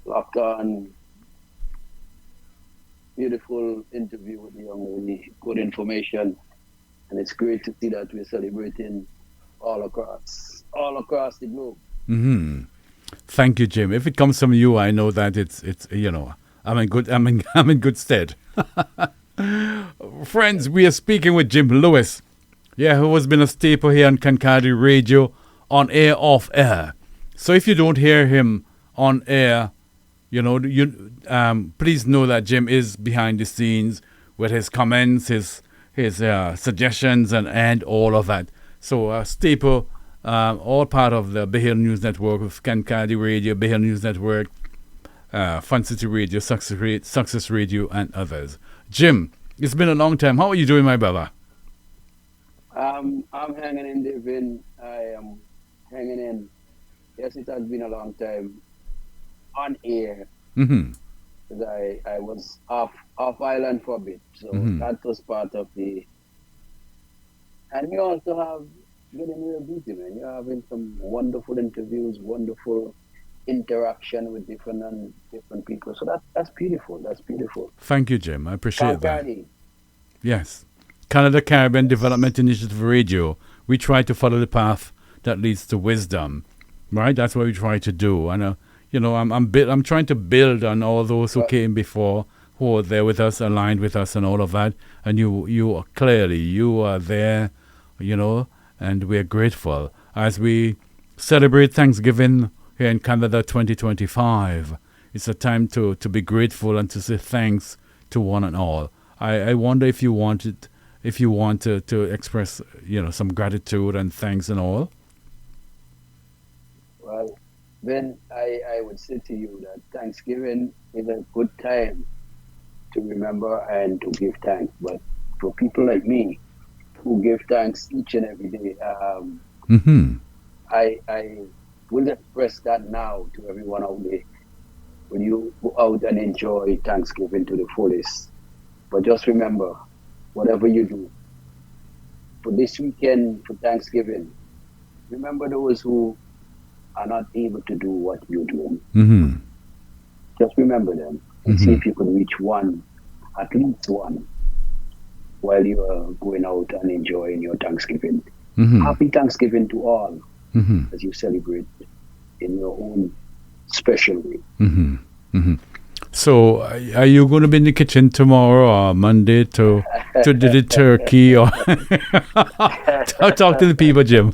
locked on. Beautiful interview with the young lady. Good information, and it's great to see that we're celebrating all across the globe. Hmm. Thank you, Jim. If it comes from you, I know that it's I'm in good I'm in good stead. Friends, we are speaking with Jim Lewis, who has been a staple here on Kankadi Radio, on air, off air. So if you don't hear him on air, please know that Jim is behind the scenes with his comments, his suggestions, and all of that. So staple, all part of the Behel News Network, of Kankadi Radio, Behel News Network, Fun City Radio, Success Radio, and others. Jim, it's been a long time. How are you doing, my brother? I'm hanging in there, Vin. I am hanging in. Yes, it has been a long time on air. Mm-hmm. Because I was off island for a bit, so that was part of the. And you also have getting real busy, man. You're having some wonderful interviews, wonderful interaction with different people. So that's beautiful. That's beautiful. Thank you, Jim. I appreciate that. Kankadi. Yes. Canada Caribbean Development Initiative Radio. We try to follow the path that leads to wisdom, right? That's what we try to do. And I'm trying to build on all those who came before, who are there with us, aligned with us, and all of that. And you are clearly there, and we're grateful as we celebrate Thanksgiving here in Canada 2025. It's a time to be grateful and to say thanks to one and all. I wonder if you want to express some gratitude and thanks and all. Well, then I would say to you that Thanksgiving is a good time to remember and to give thanks. But for people like me who give thanks each and every day, I will express that now to everyone out there. When you go out and enjoy Thanksgiving to the fullest. But just remember, whatever you do, for this weekend, for Thanksgiving, remember those who are not able to do what you're doing. Mm-hmm. Just remember them and see if you can reach one, at least one, while you are going out and enjoying your Thanksgiving. Happy Thanksgiving to all as you celebrate in your own special way. So, are you going to be in the kitchen tomorrow or Monday to do the turkey or talk to the people, Jim?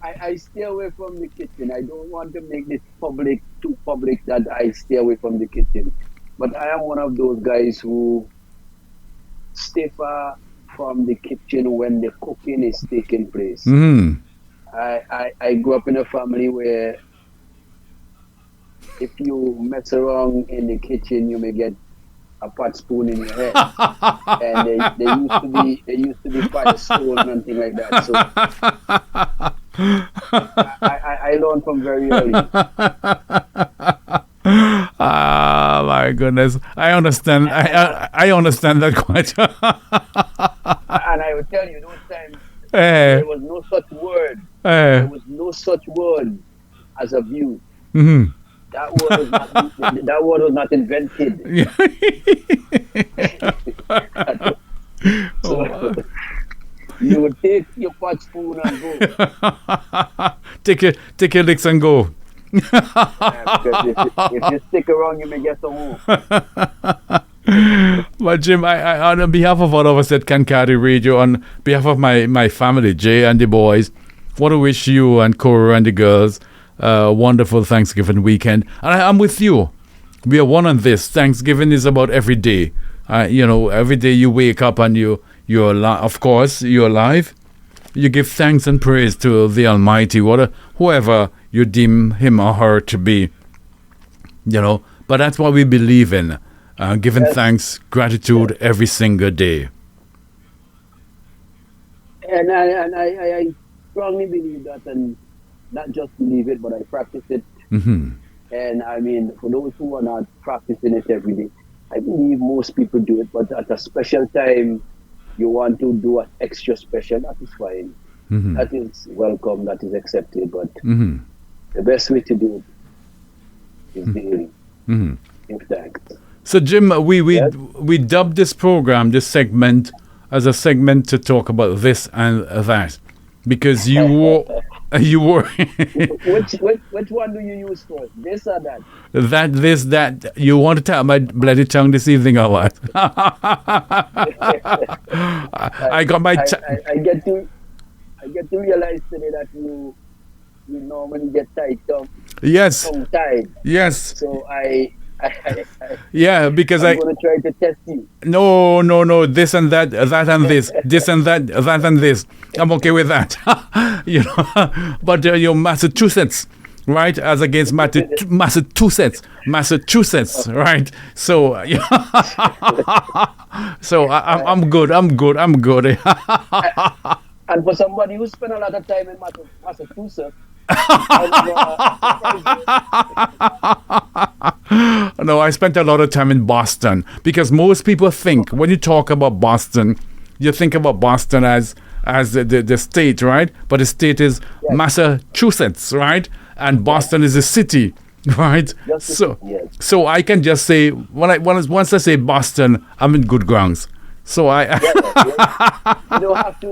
I stay away from the kitchen. I don't want to make this too public that I stay away from the kitchen. But I am one of those guys who stay far from the kitchen when the cooking is taking place. I grew up in a family where if you mess around in the kitchen, you may get a pot spoon in your head. And there used to be fire stone and things like that. So I learned from very early. Ah, my goodness. I understand. I understand that quite. And I will tell you, those times, there was no such word. There was no such word as abuse. That word was not invented. So you would take your pot spoon and go. Take your licks and go. Because if you stick around, you may get some more. But Jim, I on behalf of all of us at Kankadi Radio, on behalf of my family, Jay and the boys, want to wish you and Cora and the girls a wonderful Thanksgiving weekend. And I'm with you. We are one on this. Thanksgiving is about every day. Every day you wake up and you're alive. Of course, you're alive. You give thanks and praise to the Almighty, whoever you deem him or her to be. But that's what we believe in. Giving thanks, gratitude every single day. And I strongly believe that, and not just believe it, but I practice it. And I mean, for those who are not practicing it every day, I believe most people do it, but at a special time, you want to do an extra special, that is fine. That is welcome, that is accepted, but the best way to do is daily. Mhm. Give thanks. So, Jim, Yes? we dubbed this program, this segment, as a segment to talk about this and that, because you were which one do you use first? This or that? that this that you want to tap my bloody tongue this evening or what? I got my I get to realize today that you normally get yes, tongue tied. yes, So yeah, because I'm gonna try to test you. no, this and that, that and this and that, that and this. I'm okay with that, you know. But your Massachusetts, right, as against Massachusetts, right? So, so I'm good. And for somebody who spent a lot of time in Massachusetts, No, I spent a lot of time in Boston because most people think when you talk about Boston, you think about Boston as the state, right? But the state is Yes. Massachusetts, right? And Boston is a city, right? Just a So, city, yes. so I can just say once I say Boston, I'm in good grounds. So Yeah. You don't have to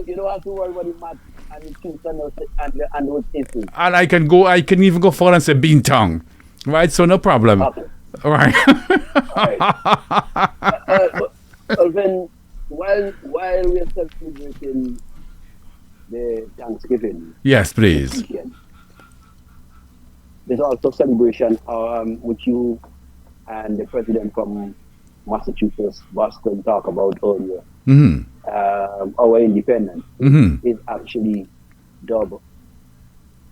worry about the math and the truth and those issues. and I can even go forward and say Beantown, right? So no problem, Okay. right? All right. Well, then, while we're celebrating the Thanksgiving Yes, please. weekend, there's also celebration which you and the president from Massachusetts, Boston, talk about earlier. Hmm. Our independence Mhm. is actually dubbed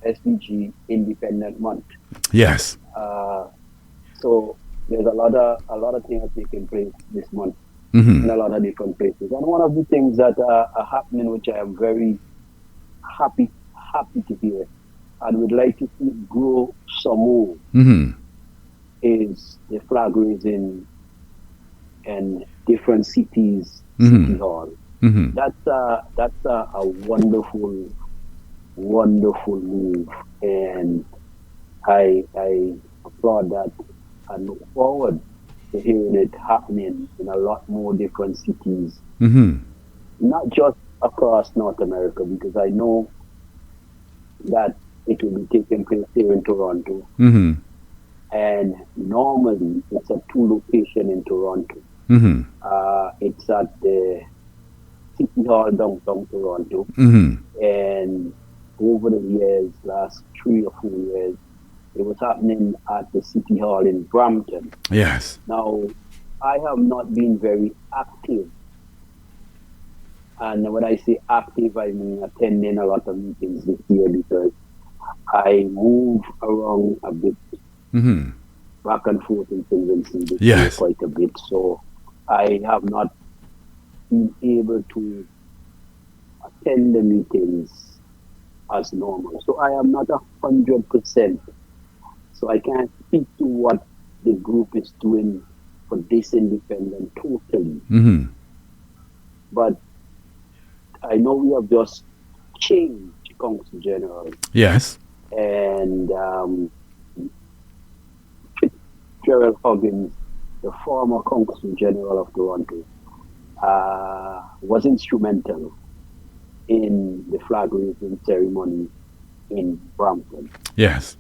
SDG Independent Month. Yes. So there's a lot of things taking place this month Mhm. in a lot of different places. And one of the things that are happening, which I am very happy to hear, and would like to see grow some more, Mhm. is the flag raising in different cities, Mhm. city hall. Mhm. That's a wonderful move, and I applaud that and look forward to hearing it happening in a lot more different cities, Mhm. not just across North America, because I know that it will be taking place here in Toronto, Mhm. and normally it's at two locations in Toronto. Mhm. It's at the City Hall downtown Toronto, Mhm. and over the years, last 3 or 4 years, it was happening at the City Hall in Brampton. Yes. Now, I have not been very active, and when I say active, I mean attending a lot of meetings this year because I move around a bit, Mhm. back and forth in St. Vincent this year Yes. quite a bit, so I have not been able to attend the meetings as normal. So I am not 100%. So I can't speak to what the group is doing for this independent totally. Mhm. But I know we have just changed Council General, Yes. and Gerald Huggins, the former Council General of Toronto, was instrumental in the flag raising ceremony in Brampton. Yes.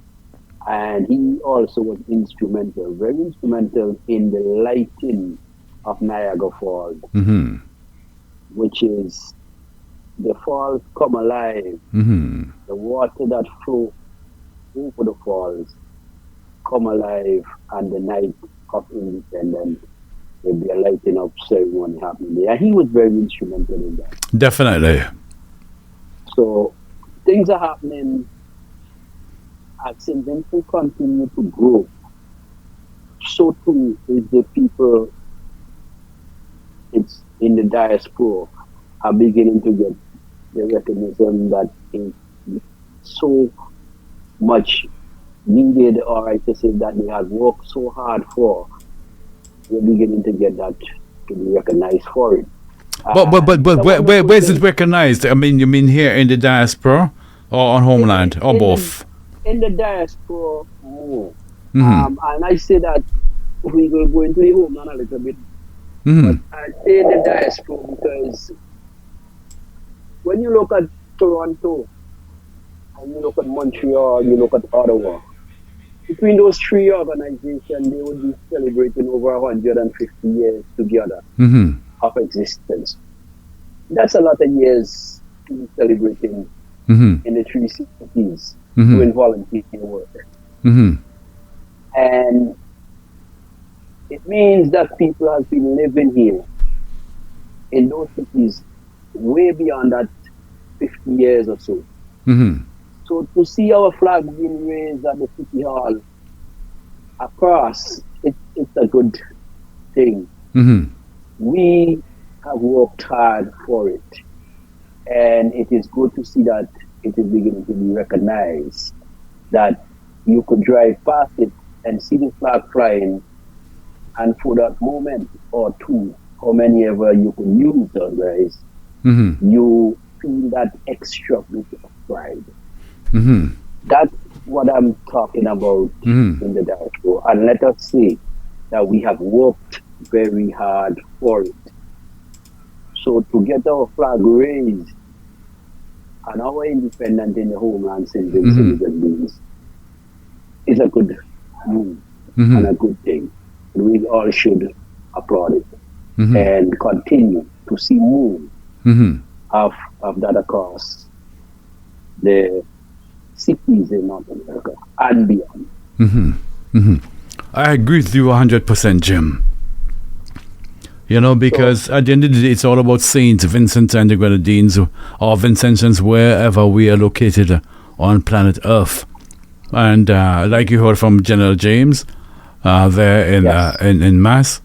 And he also was instrumental, very instrumental in the lighting of Niagara Falls, Mhm. which is the falls come alive, Mhm. the water that flows over the falls come alive, and the night of independence there'll be a lighting up ceremony happening there. And he was very instrumental in that. Definitely. So things are happening as St. Vincent continue to grow. So too is the people it's in the diaspora are beginning to get the recognition that is so much needed, or I should say that they have worked so hard for. We're beginning to get that to be recognized for it. But The where's it thing- recognized? I mean, you mean here in the diaspora or on homeland or in both? the diaspora more. And I say that we will go into the homeland a little bit, but Mm-hmm. I say the diaspora because when you look at Toronto and you look at Montreal, you look at Ottawa, between those three organizations, they would be celebrating over 150 years together Mm-hmm. of existence. That's a lot of years to be celebrating Mm-hmm. in the three cities Mm-hmm. doing volunteer work. Mm-hmm. And it means that people have been living here in those cities way beyond that 50 years or so. Mm-hmm. So to see our flag being raised at the City Hall across, it's a good thing. Mm-hmm. We have worked hard for it. And it is good to see that it is beginning to be recognized, that you could drive past it and see the flag flying, and for that moment or two, how many ever you could use those guys, Mm-hmm. you feel that extra bit of pride. Mm-hmm. That's what I'm talking about Mm-hmm. in the diaspora. And let us say that we have worked very hard for it. So to get our flag raised and our independence in the homeland St. Vincent and Grenadines is a good move and a good thing. We all should applaud it and continue to see more of that across the cities in North America and beyond. I agree with you 100%, Jim. You know, because at the end of the day, it's all about Saint Vincent and the Grenadines or Vincentians wherever we are located on planet Earth. And like you heard from General James there in Mass,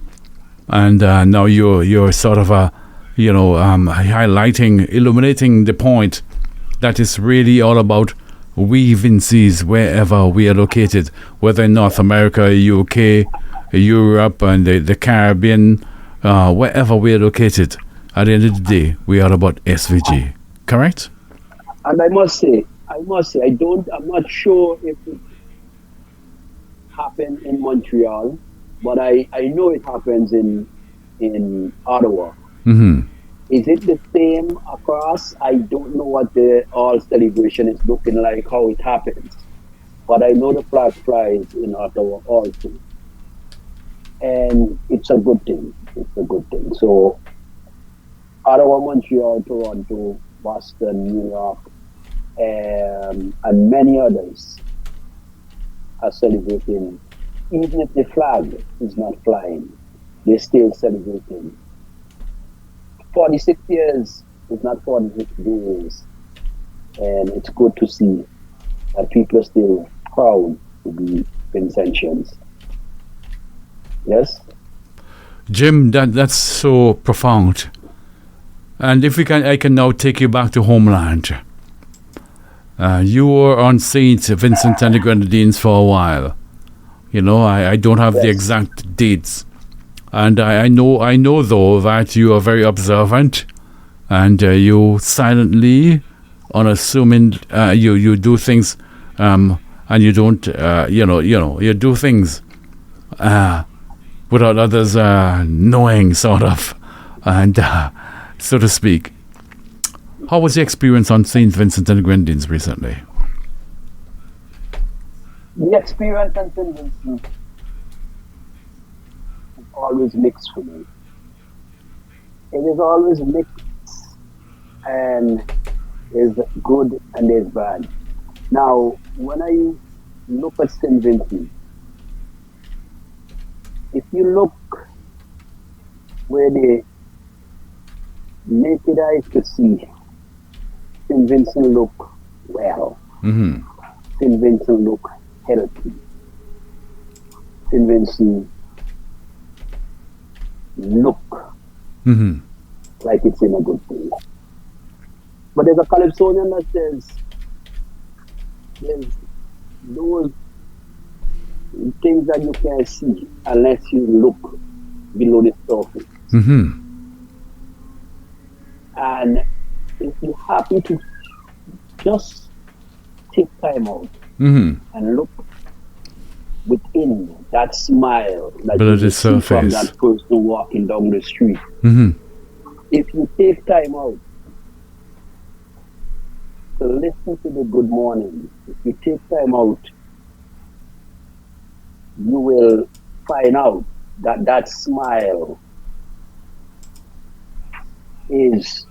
and now you're sort of highlighting, illuminating the point that it's really all about we Vincies wherever we are located, whether in North America, UK, Europe, and the Caribbean. Wherever we are located, at the end of the day, we are about SVG, correct? And I must say, I'm not sure if it happened in Montreal, but I know it happens in Ottawa. Is it the same across? I don't know what the all celebration is looking like, how it happens, but I know the flag flies in Ottawa also. And it's a good thing. It's a good thing. So, Ottawa, Montreal, Toronto, Boston, New York, and many others are celebrating. Even if the flag is not flying, they're still celebrating. 46 years is not 46 days. And it's good to see that people are still proud to be Vincentians. Yes? Jim, that's so profound. And if I can now take you back to homeland. You were on Saint Vincent and the Grenadines for a while. You know, I don't have the exact dates, and I know though that you are very observant, and you silently, unassuming, you do things, and you don't, you do things. Without others knowing, sort of, and so to speak. How was the experience on St. Vincent and the Grenadines recently? The experience on St. Vincent is always mixed for me. It is always mixed, and there's good and there's bad. Now, when I look at St. Vincent, if you look where the naked eyes could see, St. Vincent look well. St. Vincent look healthy. St. Vincent look like it's in a good place. But there's a Calypsonian that says there's those things that you can't see unless you look below the surface. And if you're happy to just take time out and look within that smile that Below you the will see from surface. that person walking down the street. Mm-hmm. If you take time out to listen to the good morning, if you take time out, you will find out that that smile is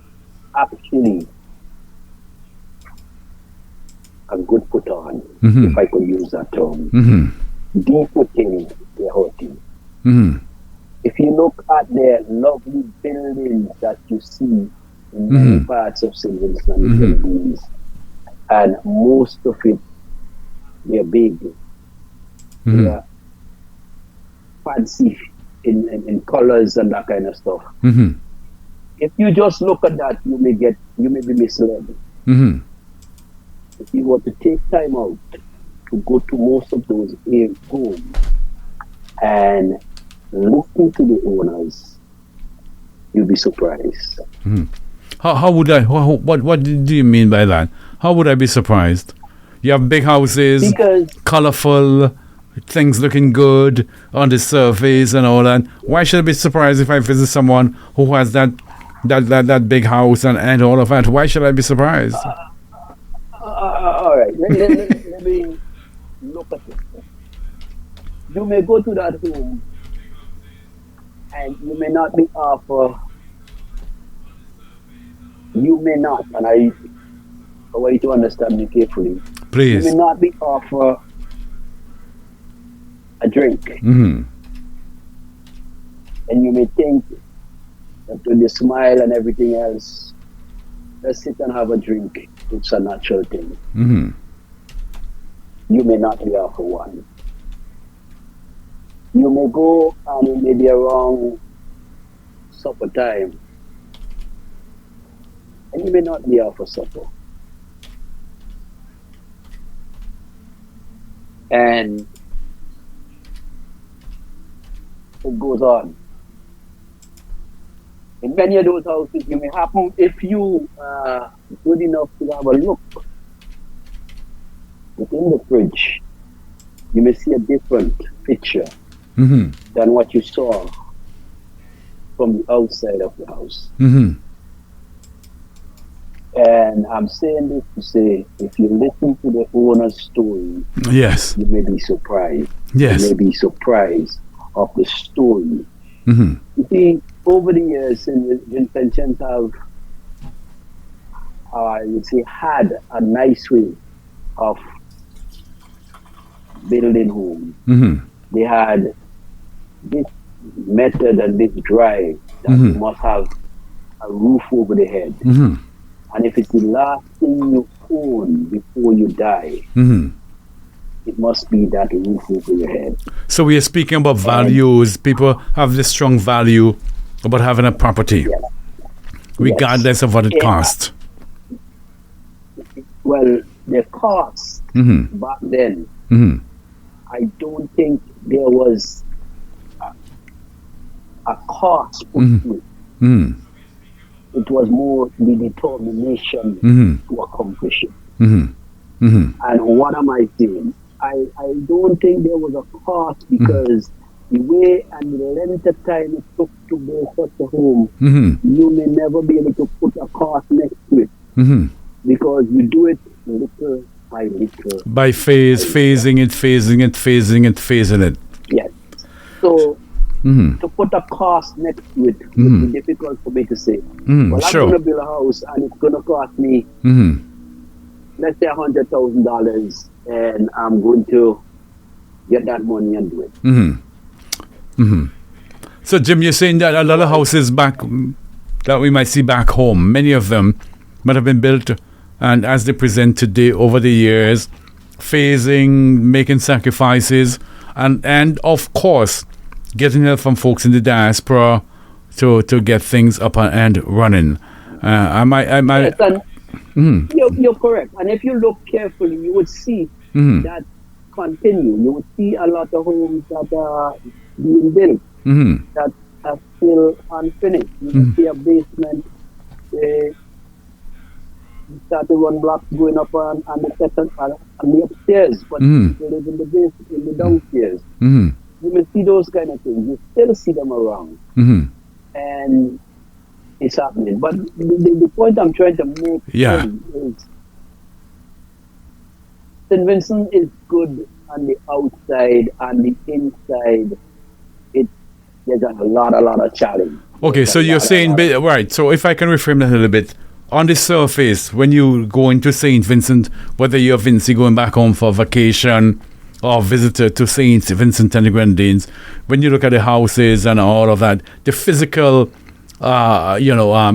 actually a good put on, Mm-hmm. if I could use that term. Mm-hmm. Deep within the hurting. Mm-hmm. If you look at the lovely buildings that you see in many parts of Silverstone, the Philippines, and most of it, they're big, they're fancy in colors and that kind of stuff. Mm-hmm. If you just look at that, you may be misled. Mm-hmm. If you were to take time out to go to most of those homes and listen to the owners, you'll be surprised. Mm-hmm. How would I? What do you mean by that? How would I be surprised? You have big houses, Because colorful, things looking good on the surface and all that. Why should I be surprised if I visit someone who has that big house and all of that? Why should I be surprised? all right, let me look at it. You may go to that home and you may not be offered. You may not, and I want you to understand me carefully. Please. You may not be offered a drink. Mm-hmm. And you may think that with the smile and everything else, let's sit and have a drink. It's a natural thing. Mm-hmm. You may not be offered one. You may go and it may be around supper time. And you may not be offered supper. And it goes on. In many of those houses, you may happen, if you are good enough to have a look within the fridge, you may see a different picture Mm-hmm. than what you saw from the outside of the house. Mm-hmm. And I'm saying this to say, if you listen to the owner's story, Yes. you may be surprised. Yes. You may be surprised of the story. Mm-hmm. You see, over the years, Vincentians have, I would say, had a nice way of building homes. Mm-hmm. They had this method and this drive that Mm-hmm. you must have a roof over the head. Mm-hmm. And if it's the last thing you own before you die, Mm-hmm. it must be that roof over your head. So we are speaking about values. People have this strong value about having a property, Yes. regardless of what it costs. Well, the cost Mm-hmm. back then, Mm-hmm. I don't think there was a cost put to it. Mm-hmm. It was more the determination Mm-hmm. to accomplish it. Mm-hmm. Mm-hmm. And what am I saying? I don't think there was a cost because the way and the length of time it took to build such a home, Mm-hmm. you may never be able to put a cost next to it Mm-hmm. because you do it little by little. By phasing it. Yes. So Mm-hmm. to put a cost next to it would Mhm. be difficult for me to say. Mm, Well, I'm sure. going to build a house and it's going to cost me, Mm-hmm. let's say, $100,000, and I'm going to get that money and do it. Mm-hmm. Mm-hmm. So, Jim, you're saying that a lot of houses back that we might see back home, many of them might have been built, and as they present today over the years, phasing, making sacrifices, and of course, getting help from folks in the diaspora to get things up and running. Yes, and you're correct. And if you look carefully, you would see Mm-hmm. that continue. You would see a lot of homes that are being built Mm-hmm. that are still unfinished. You would see a basement. we start to run blocks going up on the second on the upstairs, but people live in the basement, in the downstairs. You may see those kind of things. You still see them around, and it's happening. But the point I'm trying to make is St. Vincent is good on the outside, and the inside, there's a lot of challenge. Okay, so you're saying, right, so if I can reframe that a little bit, on the surface, when you go into St. Vincent, whether you're Vincey going back home for vacation or visitor to St. Vincent and the Grenadines, when you look at the houses and all of that, the physical,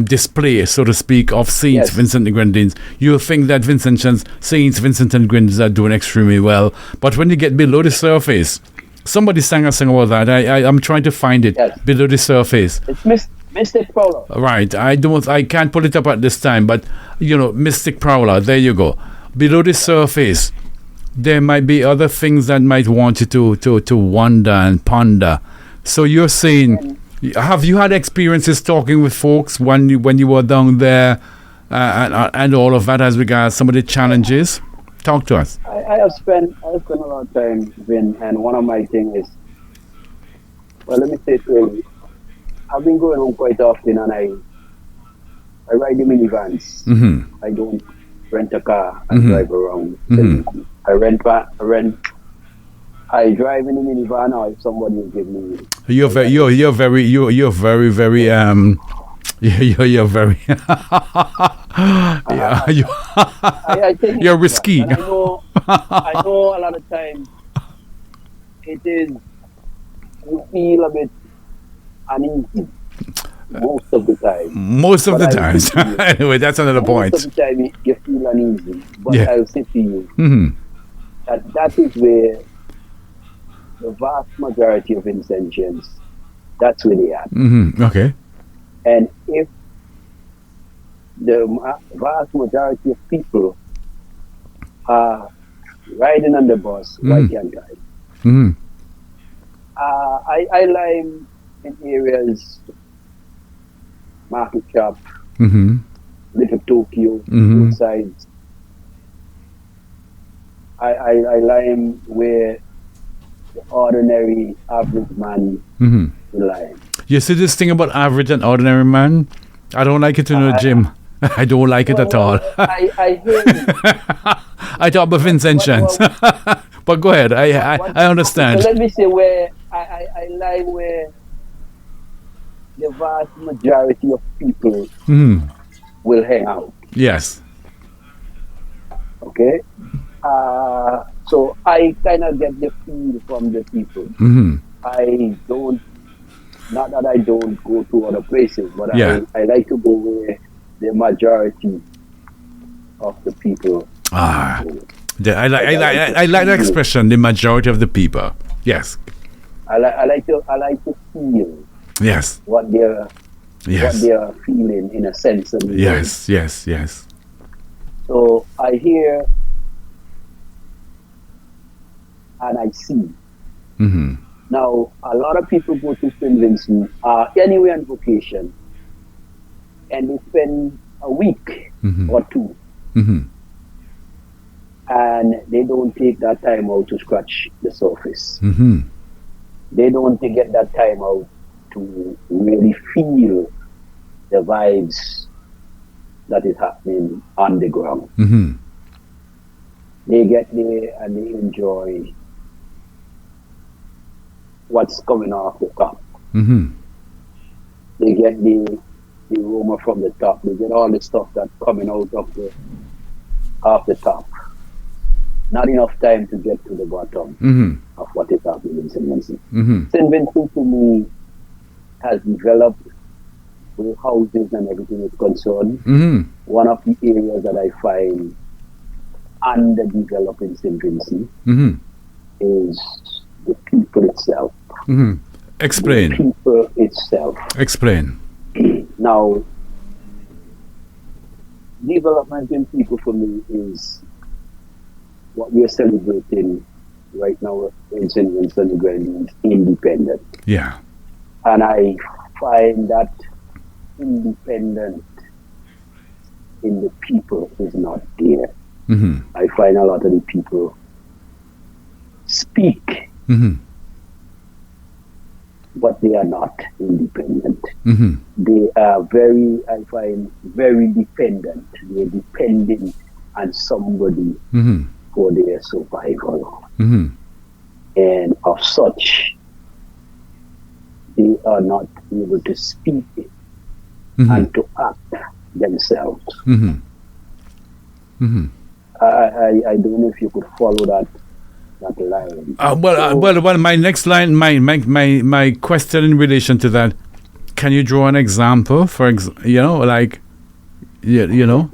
display, so to speak, of St. Vincent and the Grenadines, you'll think that St. Vincent and the Grenadines are doing extremely well. But when you get below the surface, somebody sang a song about that. I'm trying to find it below the surface. It's Mystic Prowler. Right. I can't pull it up at this time, but Mystic Prowler. There you go. Below the surface, there might be other things that might want you to wonder and ponder. So you're saying, have you had experiences talking with folks when you were down there, and all of that as regards some of the challenges? Talk to us. I have spent a lot of time, Vin, and one of my things is, well, let me say it clearly. I've been going home quite often, and I ride the minivans. I don't rent a car and drive around. I drive in the minivan, or if somebody will give me. You're very You're very. You're you're risky. I know a lot of times it is, you feel a bit uneasy most of the time. Anyway, that's another point. Most of the time you feel uneasy, but I'll say to you that is where the vast majority of Vincentians, that's where they are. Okay. And if the vast majority of people are riding on the bus, right-hand side, I live in areas, Market Shop, Little Tokyo, both sides. I live where the ordinary average man will live. You see this thing about average and ordinary man? I don't like it in the gym. I don't like it at all. I hear you. I talk about Vincentians. But go ahead. I understand. So let me say where I live where the vast majority of people will hang out. Yes. Okay? So I kind of get the feel from the people. Not that I don't go to other places, but I like to go where the majority of the people I like the expression, the majority of the people. Yes. I like to feel what they're feeling in a sense of Yes. So I hear and I see. Now, a lot of people go to St. Vincent anywhere on vacation, and they spend a week or two, and they don't take that time out to scratch the surface. They don't get that time out to really feel the vibes that is happening on the ground. They get there and they enjoy what's coming off the top. They get the aroma from the top. They get all the stuff that's coming out of the top. Not enough time to get to the bottom of what is happening in St. Vincent. St. Vincent to me has developed where houses and everything is concerned. One of the areas that I find underdeveloped in St. Vincent is the people itself. Explain. The people itself. Explain. Now, development in people for me is what we are celebrating right now in St. Vincent and Grenadines, independent. Yeah. And I find that independent in the people is not there. Mm-hmm. I find a lot of the people speak, Mm-hmm. but they are not independent. Mm-hmm. They are very, I find, very dependent. They're depending on somebody Mm-hmm. for their survival. Mm-hmm. And of such, they are not able to speak Mm-hmm. and to act themselves. Mm-hmm. Mm-hmm. I don't know if you could follow that line. Well. My next line, my question in relation to that. Can you draw an example? Like, you know.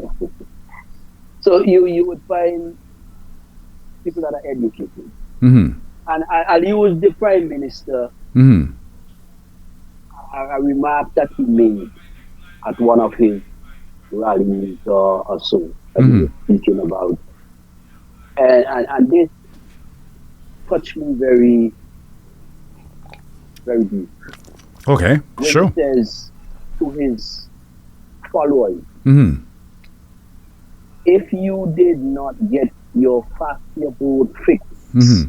So you would find people that are educated, Mm-hmm. and I'll use the Prime Minister. Mm-hmm. A remark that he made at one of his rallies or so that he was speaking about, and this touched me very, very deep. Okay, When sure. he says to his followers, Mm-hmm. if you did not get your fascia board fixed, Mm-hmm.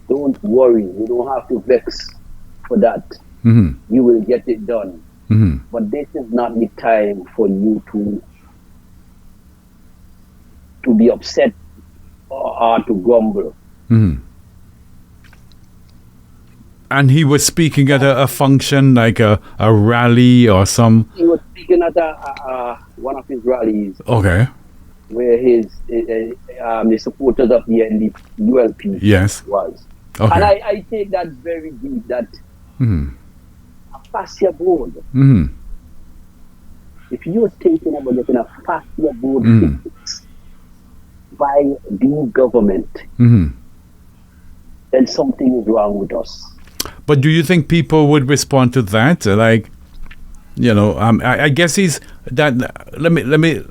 don't worry, you don't have to vex for that. Mm-hmm. You will get it done. Mm-hmm. But this is not the time for you to be upset or to grumble. Mm-hmm. And he was speaking at a function like a rally or some. He was speaking at one of his rallies Okay. where the supporters of the ULP Yes. was. Okay. And I take that very deep, that Mm-hmm. a fascia board, Mm-hmm. if you're thinking about getting a fascia board Mm. fixed by the government, Mm-hmm. then something is wrong with us. But do you think people would respond to that? Like, I guess he's that. Let me.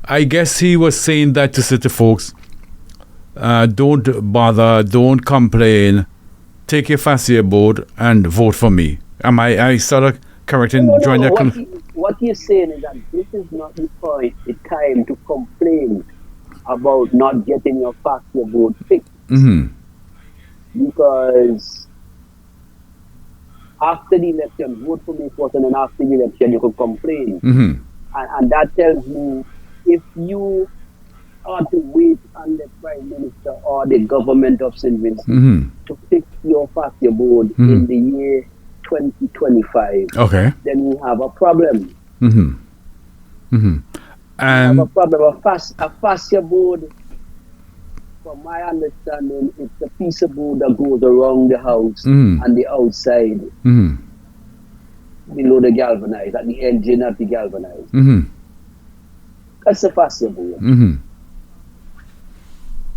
I guess he was saying that to say to folks, don't bother, don't complain, take your fascia board and vote for me. Am I sort of correct in drawing your What he's saying is that this is not the time to complain about not getting your fascia board fixed. Mm-hmm. Because after the election, vote for me first, and then after the election, you could complain. Mm-hmm. And that tells me, if you are to wait on the Prime Minister or the government of St. Vincent Mm-hmm. to fix your fascia board in the year 2025, Okay. then we have a problem. Mm-hmm. Mm-hmm. We have a problem. A fascia board, from my understanding, it's a piece of board that goes around the house and the outside Mm-hmm. below the galvanized, at the engine of the galvanized. Mm-hmm. That's a fascia board. Mm-hmm.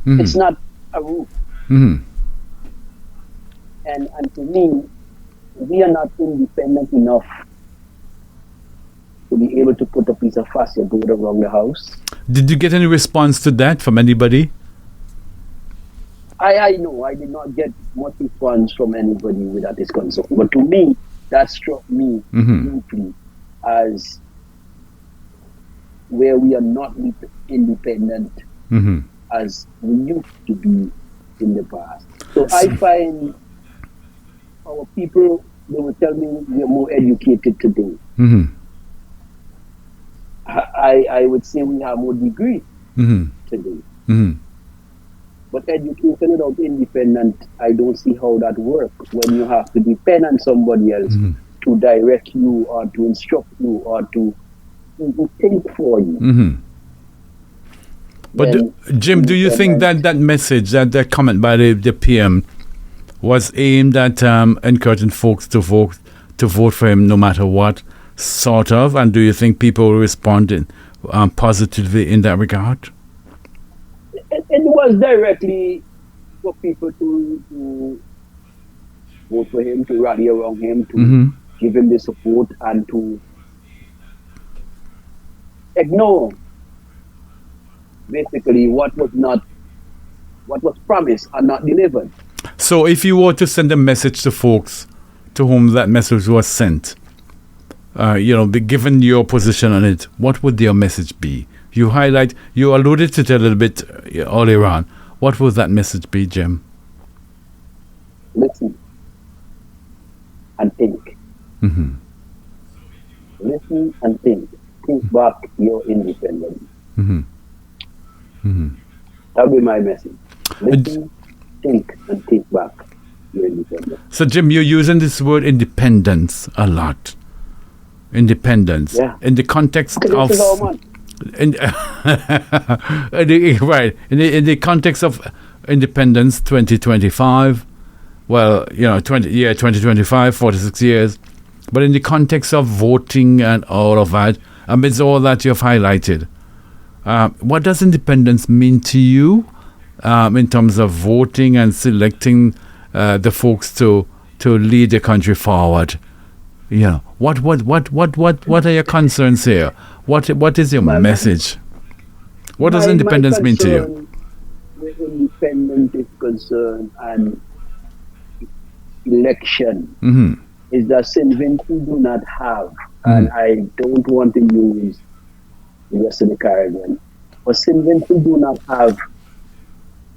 Mm-hmm. It's not a roof. Mm-hmm. And to me, we are not independent enough to be able to put a piece of fascia board around the house. Did you get any response to that from anybody? I know I did not get much response from anybody with that is concerned. But to me, that struck me deeply as where we are not independent as we used to be in the past. So I find our people, they will tell me we are more educated today. I would say we have more degrees today. But education without independent, I don't see how that works when you have to depend on somebody else to direct you or to instruct you or to think for you. But Jim, do you think that message, that comment by the PM was aimed at encouraging folks to vote for him no matter what, sort of? And do you think people will respond positively in that regard? It was directly for people to vote for him, to rally around him, to give him the support, and to ignore basically what was promised and not delivered. So if you were to send a message to folks to whom that message was sent, given your position on it, what would your message be? You alluded to it a little bit earlier on. What would that message be, Jim? Listen and think. Mm-hmm. Listen and think. Think back your independence. Mm-hmm. Mm-hmm. That'll be my message. Listen, think, and think back your independence. So, Jim, you're using this word independence a lot. Independence. Yeah. In the context This of... is our man. Right. In the context of independence 2025, well, 2025, 46 years. But in the context of voting and all of that, amidst all that you've highlighted, what does independence mean to you in terms of voting and selecting the folks to lead the country forward? What are your concerns here? What is your message? What does independence mean to you? With independence is concerned and election is that St. Vincent do not have, and I don't want to use the rest of the Caribbean, but St. Vincent do not have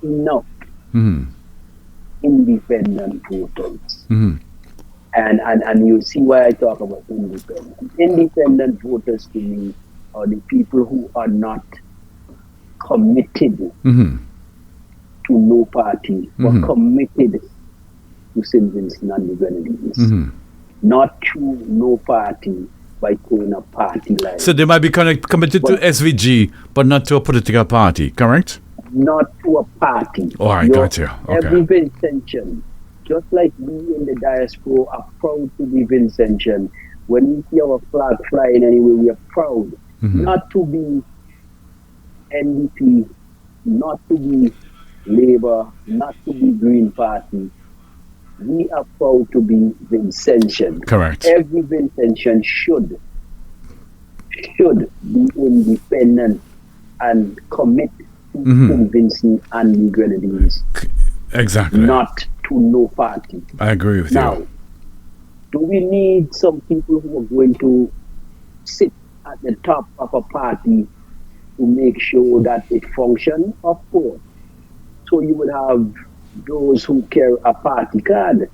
enough independent voters. And you see why I talk about independent. Independent voters to me are the people who are not committed to no party, but committed to St. Vincent and the Grenadines. Not to no party by playing a party line. So they might be committed to SVG, but not to a political party, correct? Not to a party. Oh, I got you. Okay. Every Vincentian, just like we in the diaspora are proud to be Vincentian. When we see our flag flying anywhere, we are proud. Not to be NDP, not to be Labour, not to be Green Party. We are proud to be Vincentian. Correct. Every Vincentian should be independent and commit to St. Vincent and the Grenadines. Exactly. Not to no party. I agree with now, you. do we need some people who are going to sit at the top of a party to make sure that it functions? Of course. So you would have those who carry a party card,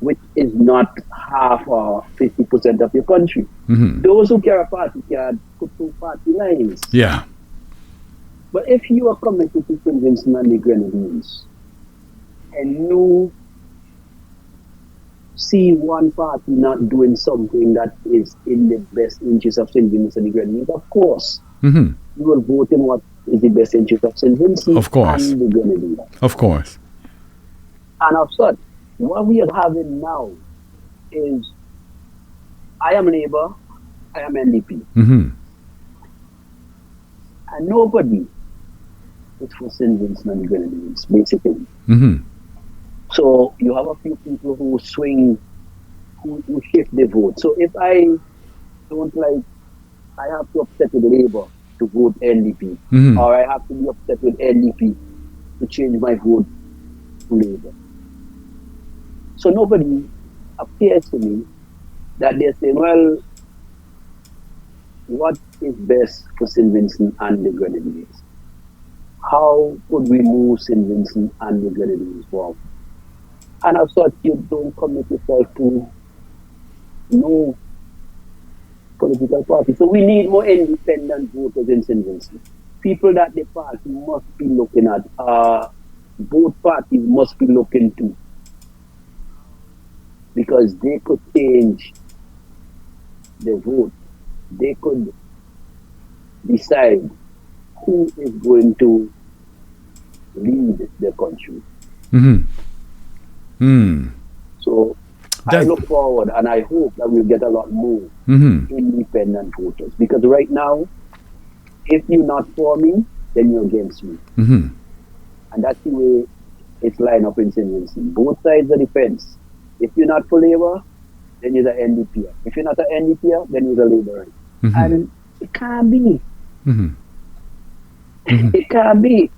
which is not half or 50% of your country. Those who carry a party card could do party lines. Yeah. But if you are committed to St. Vincent and the Grenadines, and you see one party not doing something that is in the best interest of St. Vincent and the Grenadines, of course, you will vote in what is the best interest of St. Vincent of course. and the Grenadines. Of course. And of such, what we are having now is, I am Labour, I am NDP. And nobody is for St. Vincent and the Grenadines, basically. So you have a few people who swing, who shift the vote. So if I don't like, I have to upset with Labour to vote NDP, or I have to be upset with NDP to change my vote to Labour. So nobody appears to me that they're saying, well, what is best for St. Vincent and the Grenadines? How could we move St. Vincent and the Grenadines forward? And I thought you don't commit yourself to no political party. So we need more independent voters in St. Vincent. People that the party must be looking at, both parties must be looking to, because they could change the vote. They could decide who is going to lead the country. So I look forward and I hope that we'll get a lot more independent voters. Because right now, if you're not for me, then you're against me. And that's the way it's lined up in St. Vincent. Both sides of the fence. If you're not for Labour, then you're an NDP. If you're not an NDP, then you're a Labourite. And it can't be. It can't be.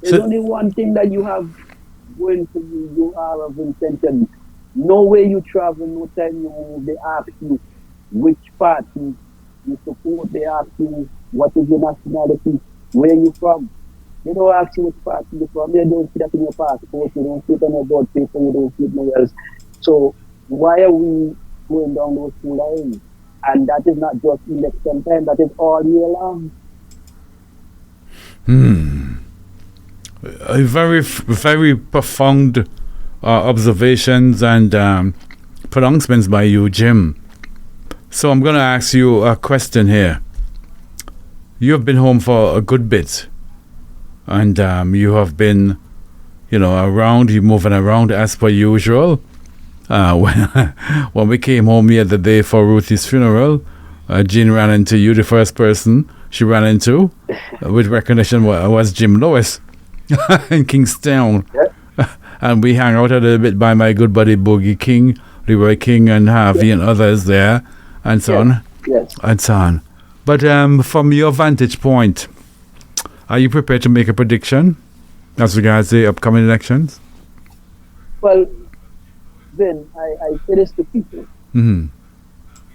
There's only one thing that you have going for you. You are a Vincentian. nowhere you travel, no time you move, they ask you which party you support, they ask you what is your nationality, where you from. They don't ask you which party you're from, they don't see that in your passport, you don't see it on your board paper, you don't see it nowhere else. So why are we going down those two lines? And that is not just election time, that is all year long. A very profound observations and pronouncements by you, Jim. So I'm going to ask you a question here. You've been home for a good bit, and you have been, around. You're moving around as per usual. When we came home the other day for Ruthie's funeral, Jean ran into you, the first person she ran into, with recognition was Jim Lewis in Kingstown. Yeah. And we hang out a little bit by my good buddy Boogie King, Leroy King, and Harvey and others there, and so on. Yes. And so on. But from your vantage point, are you prepared to make a prediction as regards the upcoming elections? Well, then I say this to people. Mm-hmm.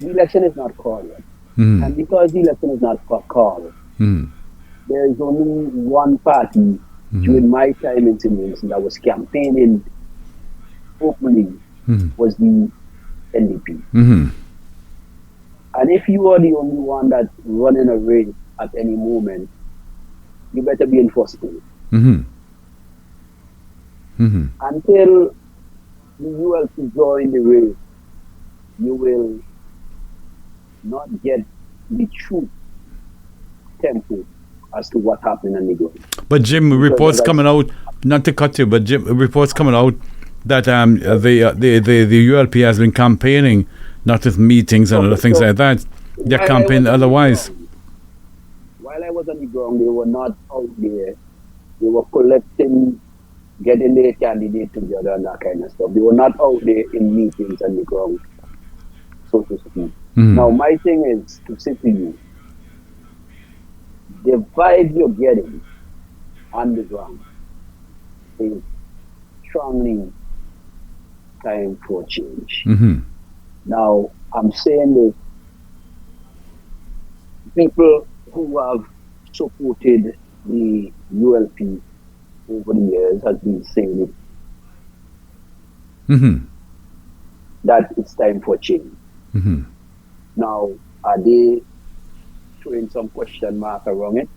The election is not called yet. Mm-hmm. And because the election is not called, Mm-hmm. there is only one party during my time in St. Vincent that was campaigning openly, was the NDP. Mm-hmm. And if you are the only one that's running a race at any moment, you better be in first place. Mm-hmm. Mm-hmm. Until the ULP join the race, you will not get the true tempo as to what happened in the ground. But Jim, reports coming out, not to cut you, but Jim, reports coming out that the ULP has been campaigning, not with meetings and other things like that. They're campaigning otherwise. While I was on the ground, they were not out there. They were collecting, getting their candidate together and that kind of stuff. They were not out there in meetings on the ground, so to speak. Now, my thing is to say to you, the vibe you're getting on the ground is strongly time for change. Mm-hmm. Now, I'm saying this, people who have supported the ULP over the years has been saying it, that it's time for change. Mm-hmm. Now, are they throwing some question mark around it?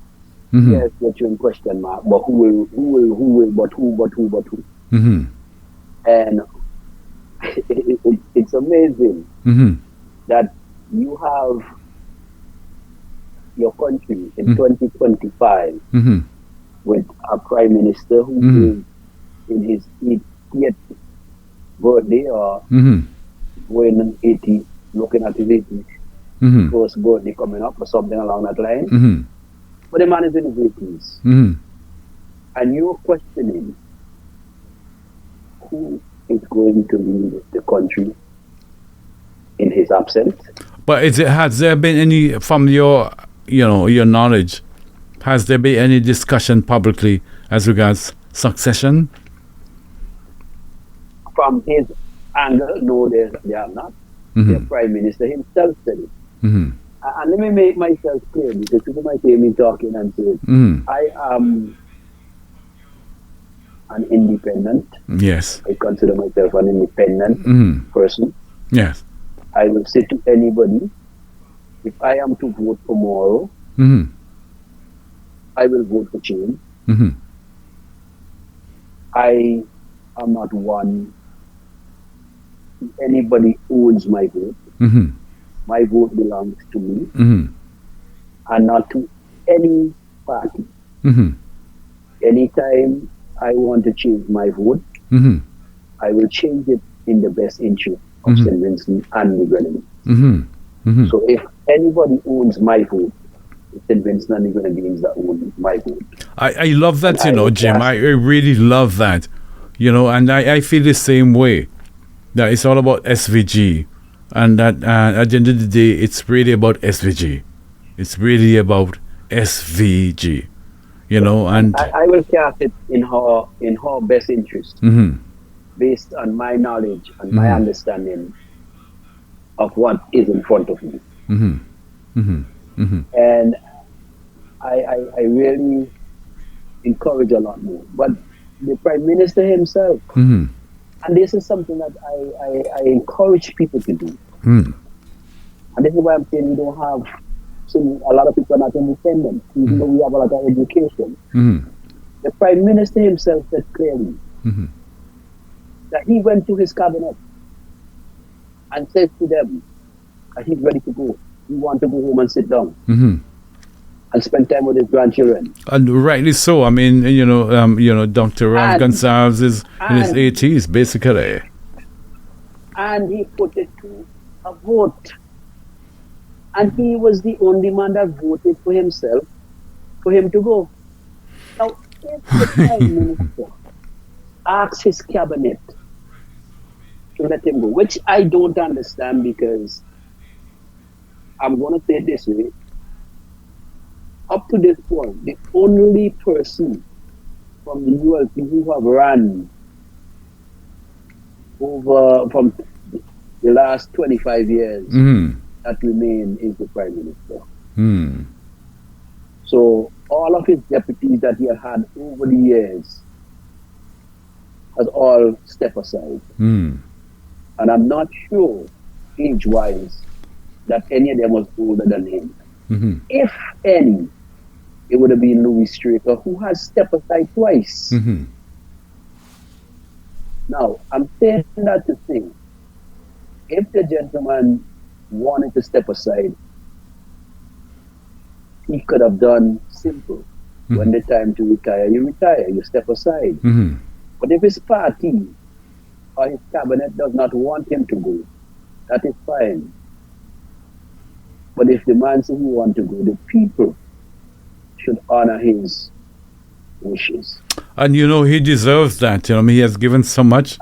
Mm-hmm. Yes, they're throwing question mark, but who will, but who? Mm-hmm. And it's amazing that you have your country in 2025 with a prime minister who is in his 80th birthday or going on 80, looking at his 80th first birthday coming up or something along that line. But the man is in his 80s. And you're questioning who is going to lead the country in his absence. But has there been any, from your knowledge, has there been any discussion publicly as regards succession? From his angle, no, they are not. The Prime Minister himself said it. And let me make myself clear, because people might hear me talking and say, I am an independent. Yes. I consider myself an independent person. Yes. I will say to anybody, if I am to vote tomorrow, I will vote for change. I am not one. Anybody owns my vote. My vote belongs to me and not to any party. Anytime I want to change my vote, I will change it in the best interest of St. Vincent and the Grenadines. So if anybody owns my vote, it's St. Vincent and the Grenadines that own my vote. I love that, Jim. I really love that. And I feel the same way. That it's all about SVG. And that at the end of the day, it's really about SVG. It's really about SVG. And I will cast it in her best interest. based on my knowledge and my understanding of what is in front of me. And I really encourage a lot more. But the Prime Minister himself, and this is something that I encourage people to do. And this is why I'm saying we don't have, a lot of people are not independent, even though we have a lot of education. The Prime Minister himself said clearly that he went to his cabinet and said to them that he's ready to go. He wants to go home and sit down and spend time with his grandchildren. And rightly so. I mean, Dr. Ralph Gonsalves is in his 80s, basically. And he put it to a vote. And he was the only man that voted for himself, for him to go. Now, if the Prime Minister asks his cabinet to let him go, which I don't understand, because I'm going to say it this way. Up to this point, the only person from the ULP who have run over from the last 25 years that remain is the Prime Minister. So all of his deputies that he had over the years has all stepped aside. And I'm not sure, age-wise, that any of them was older than him. If any, it would have been Louis Straker, who has stepped aside twice. Now, I'm saying that to say, if the gentleman wanted to step aside, he could have done simple. When the time to retire, you retire, you step aside. But if his party or his cabinet does not want him to go, that is fine. But if the man says he wants to go, the people should honor his wishes. And he deserves that. He has given so much.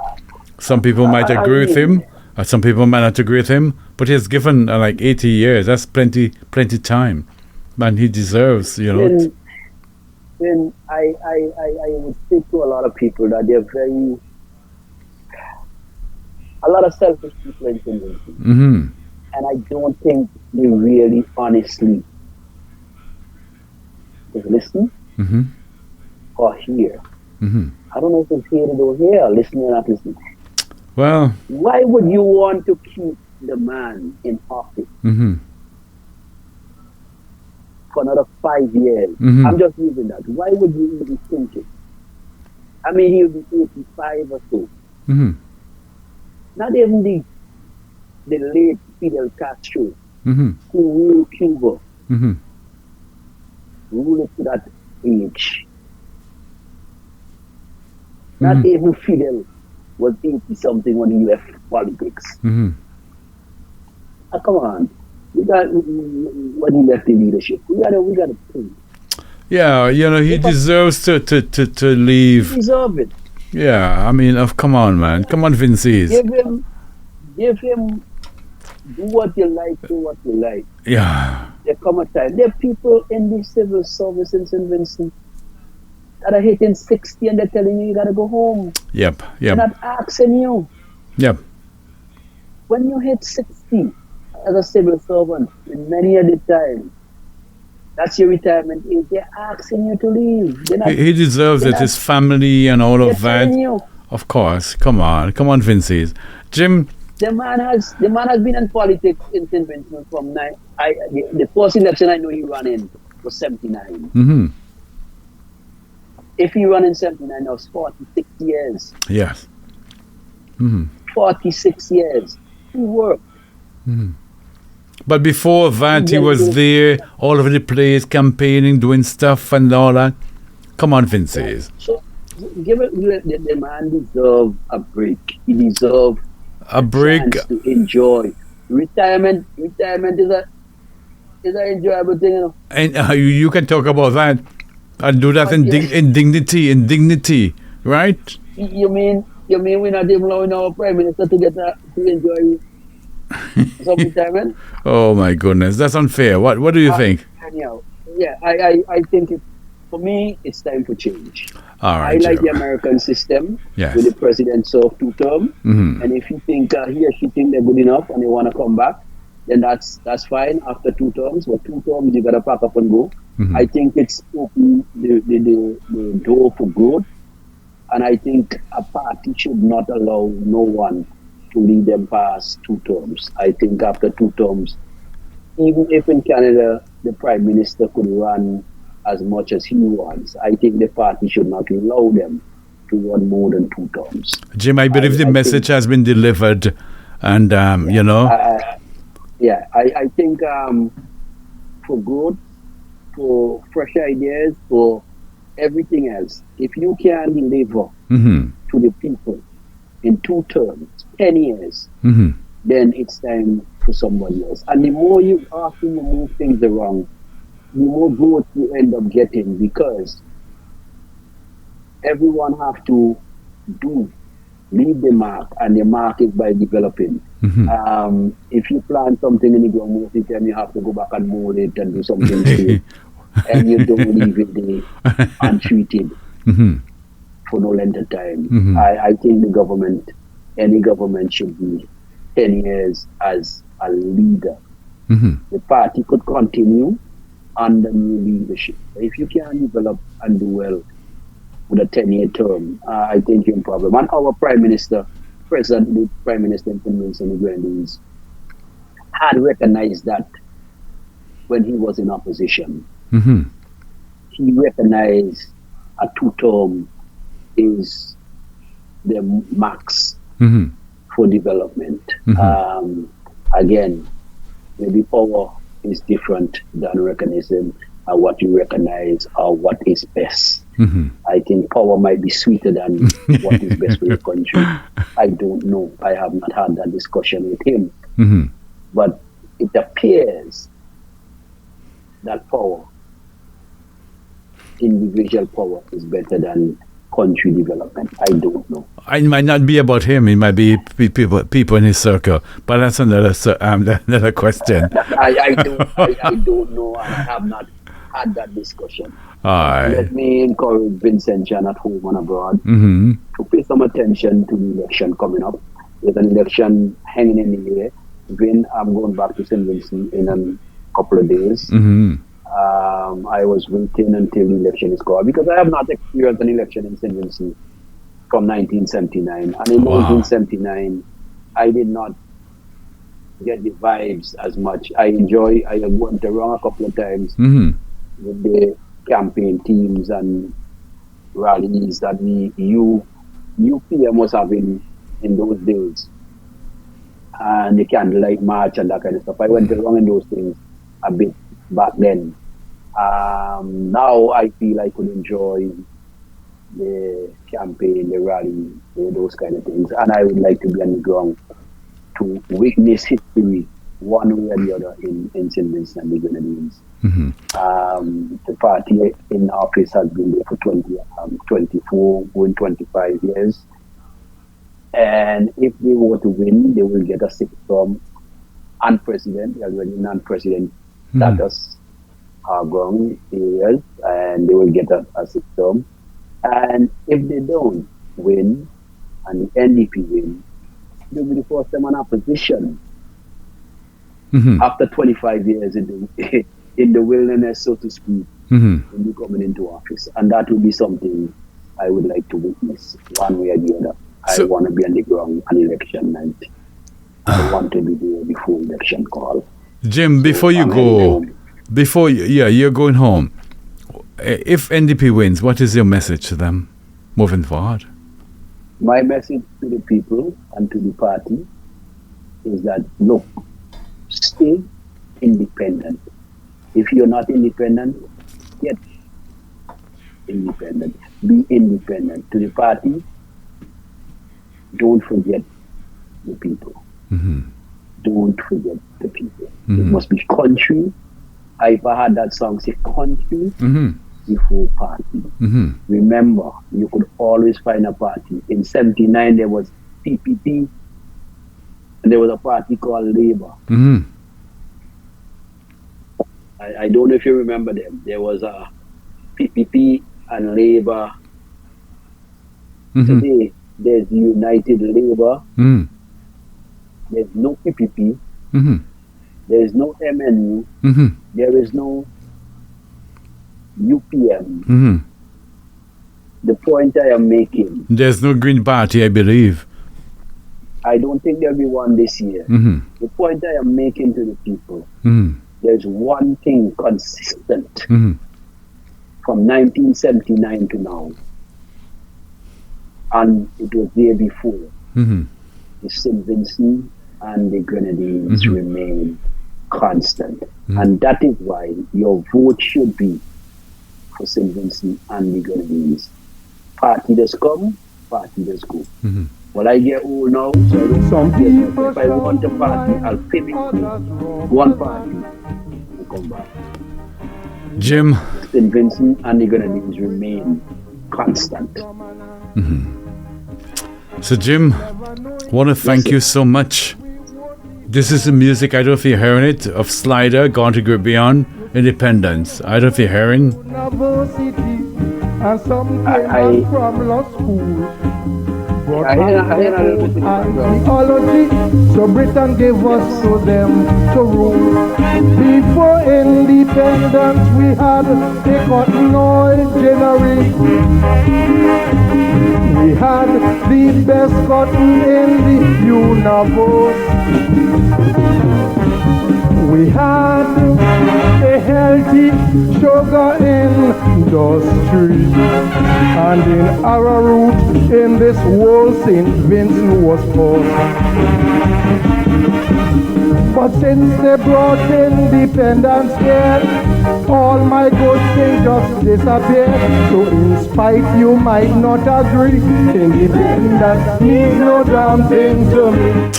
Some people might agree with him, or some people might not agree with him, but he has given like 80 years. That's plenty time. And he deserves, Then I would say to a lot of people that they're a lot of selfish people in Convention. And I don't think they really honestly listen or hear. I don't know if it's hear or don't hear, listening or not listening. Well, why would you want to keep the man in office for another 5 years? I'm just using that. Why would you even think it? I mean, he'll be 85 or so. Not even the late Fidel Castro, who ruled Cuba, ruled it to that age. Not even Fidel was 80-something when he left politics. Come on. When he left the leadership, we got to think. Yeah, he deserves to leave. He deserves it. Yeah, I mean, come on, man. Come on, Vince's. Give him, do what you like, do what you like. Yeah. There come a time. There are people in the civil service in St. Vincent that are hitting 60 and they're telling you got to go home. Yep. They're not asking you. Yep. When you hit 60 as a civil servant, in many of the time, that's your retirement age. They're asking you to leave. He deserves it. His family and all of that. Of course. Come on, Vince's. Jim. The man has been in politics in St. Vincent from the first election I know he ran in was 79. If he ran in 79, that was 46 years. Yes. 46 years. He worked. But before that, he was there all over the place, campaigning, doing stuff and all that. Come on, Vince's. So, the man deserves a break. He deserves a break to enjoy. Retirement is an enjoyable thing. And you can talk about that and do that in dignity, right? You mean we're not even allowing our Prime Minister to get to enjoy some retirement? Oh my goodness, that's unfair. What do you think? Anyhow, yeah, I think it's for me, it's time for change. All I right, like the Joe. American system Yes. with the president serve 2 terms. Mm-hmm. And if you think he or she think they're good enough and they want to come back, then that's fine after 2 terms. But 2 terms, you got to pack up and go. Mm-hmm. I think it's open the door for growth. And I think a party should not allow no one to lead them past 2 terms. I think after 2 terms, even if in Canada the Prime Minister could run as much as he wants, I think the party should not allow them to run more than 2 terms. Jim, I believe the message has been delivered, and you know. I think for growth, for fresh ideas, for everything else, if you can deliver Mm-hmm. to the people in 2 terms, 10 years, Mm-hmm. then it's time for somebody else. And the more you ask them to move things around, the more growth you end up getting, because everyone have to leave the mark, and the mark is by developing. Mm-hmm. If you plant something in the ground, most of the time you have to go back and mold it and do something to it, and you don't leave it there untreated Mm-hmm. for no length of time. Mm-hmm. I think any government should be 10 years as a leader. Mm-hmm. The party could continue under new leadership. If you can develop and do well with a 10-year term, I think you're in problem. And our Prime Minister, presently Prime Minister Vincent the Grenadines, had recognized that when he was in opposition. Mm-hmm. He recognized a 2-term is the max Mm-hmm. for development. Mm-hmm. Again, maybe power is different than recognizing what you recognize or what is best. Mm-hmm. I think power might be sweeter than what is best for your country. I don't know. I have not had that discussion with him. Mm-hmm. But it appears that power, individual power, is better than country development. I don't know. It might not be about him. It might be people in his circle. But that's another question. I don't know, and I have not had that discussion. All right. Let me encourage Vincent Chan at home and abroad Mm-hmm. to pay some attention to the election coming up. There's an election hanging in the air. VIN, I'm going back to St. Vincent in a couple of days. Mm-hmm. I was waiting until the election is called, because I have not experienced an election in St. Vincent from 1979. And in 1979, I did not get the vibes as much. I went around a couple of times Mm-hmm. with the campaign teams and rallies that the UPM was having in those days, and the candlelight march and that kind of stuff. I went around in those things a bit back then. Now I feel I could enjoy the campaign, the rally, those kind of things, and I would like to be on the ground to witness history one way or the other in St. Vincent and the Grenadines. Mm-hmm. The party in office has been there for 24, going 25 years. And if they were to win, they will get a 6th term and president. They already non-president status ground areas, and they will get a 6th term. And if they don't win, and the NDP win, they'll be the first time in opposition after 25 years in the wilderness, so to speak, will be coming into office. And that will be something I would like to witness one way or the other. I want to be on the ground on election night. I want to be there before election call. Jim, before you go, you're going home. If NDP wins, what is your message to them moving forward? My message to the people and to the party is that, look, stay independent. If you're not independent, get independent. Be independent. To the party, don't forget the people. Mm-hmm. Don't forget the people. It must be country. I had that song say country before party. Remember, you could always find a party. In 79 there was PPP, and there was a party called Labour. I don't know if you remember them. There was PPP and Labour. Mm-hmm. Today, there's United Labour. Mm. There's no PPP. Mm-hmm. There is no MNU. Mm-hmm. There is no UPM. Mm-hmm. The point I am making, There's no Green Party, I believe. I don't think there'll be one this year. Mm-hmm. The point I am making to the people, Mm-hmm. there's one thing consistent Mm-hmm. from 1979 to now, and it was there before. Mm-hmm. The St. Vincent and the Grenadines Mhm. remain constant. Mhm. And that is why your vote should be for St. Vincent and the Grenadines. Party does come, party does go. Mm-hmm. Well, I get old now, so I don't Some care. people If I want a party, I'll pivot to one party and come back. Jim. St. Vincent and the Grenadines remain constant. So, Jim, want to thank you so much. This is the music, I don't know if you're hearing it, of Slider, Gone to Go Beyond, Independence. I don't know if you're hearing. University, and some came I- back from law school. But I hear a little bit in the background. ideology, so Britain gave us to them to rule. Before independence, we had a cotton oil generation. We had the best cotton in the universe. We had a healthy sugar industry, and in our route in this world, St. Vincent was first. But since they brought independence here, all my good things just disappeared. So in spite you might not agree, independence means no damn thing to me.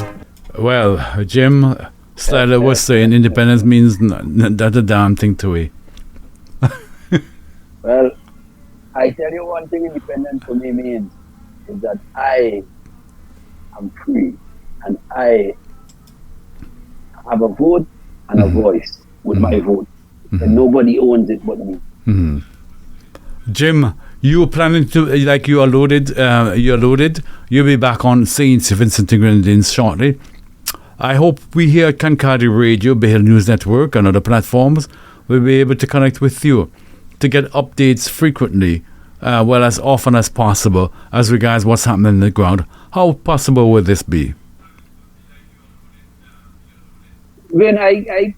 Well, Jim, Slider was saying independence means not a damn thing to it. Well, I tell you one thing independence for me means is that I am free and I have a vote and a voice with my vote. And nobody owns it but me. Mm-hmm. Jim, you were planning to, like you alluded, you'll be back on St. Vincent and Grenadines shortly. I hope we here at Kankadi Radio, Bay Hill News Network, and other platforms will be able to connect with you to get updates frequently, well, as often as possible, as regards what's happening on the ground. How possible would this be? When I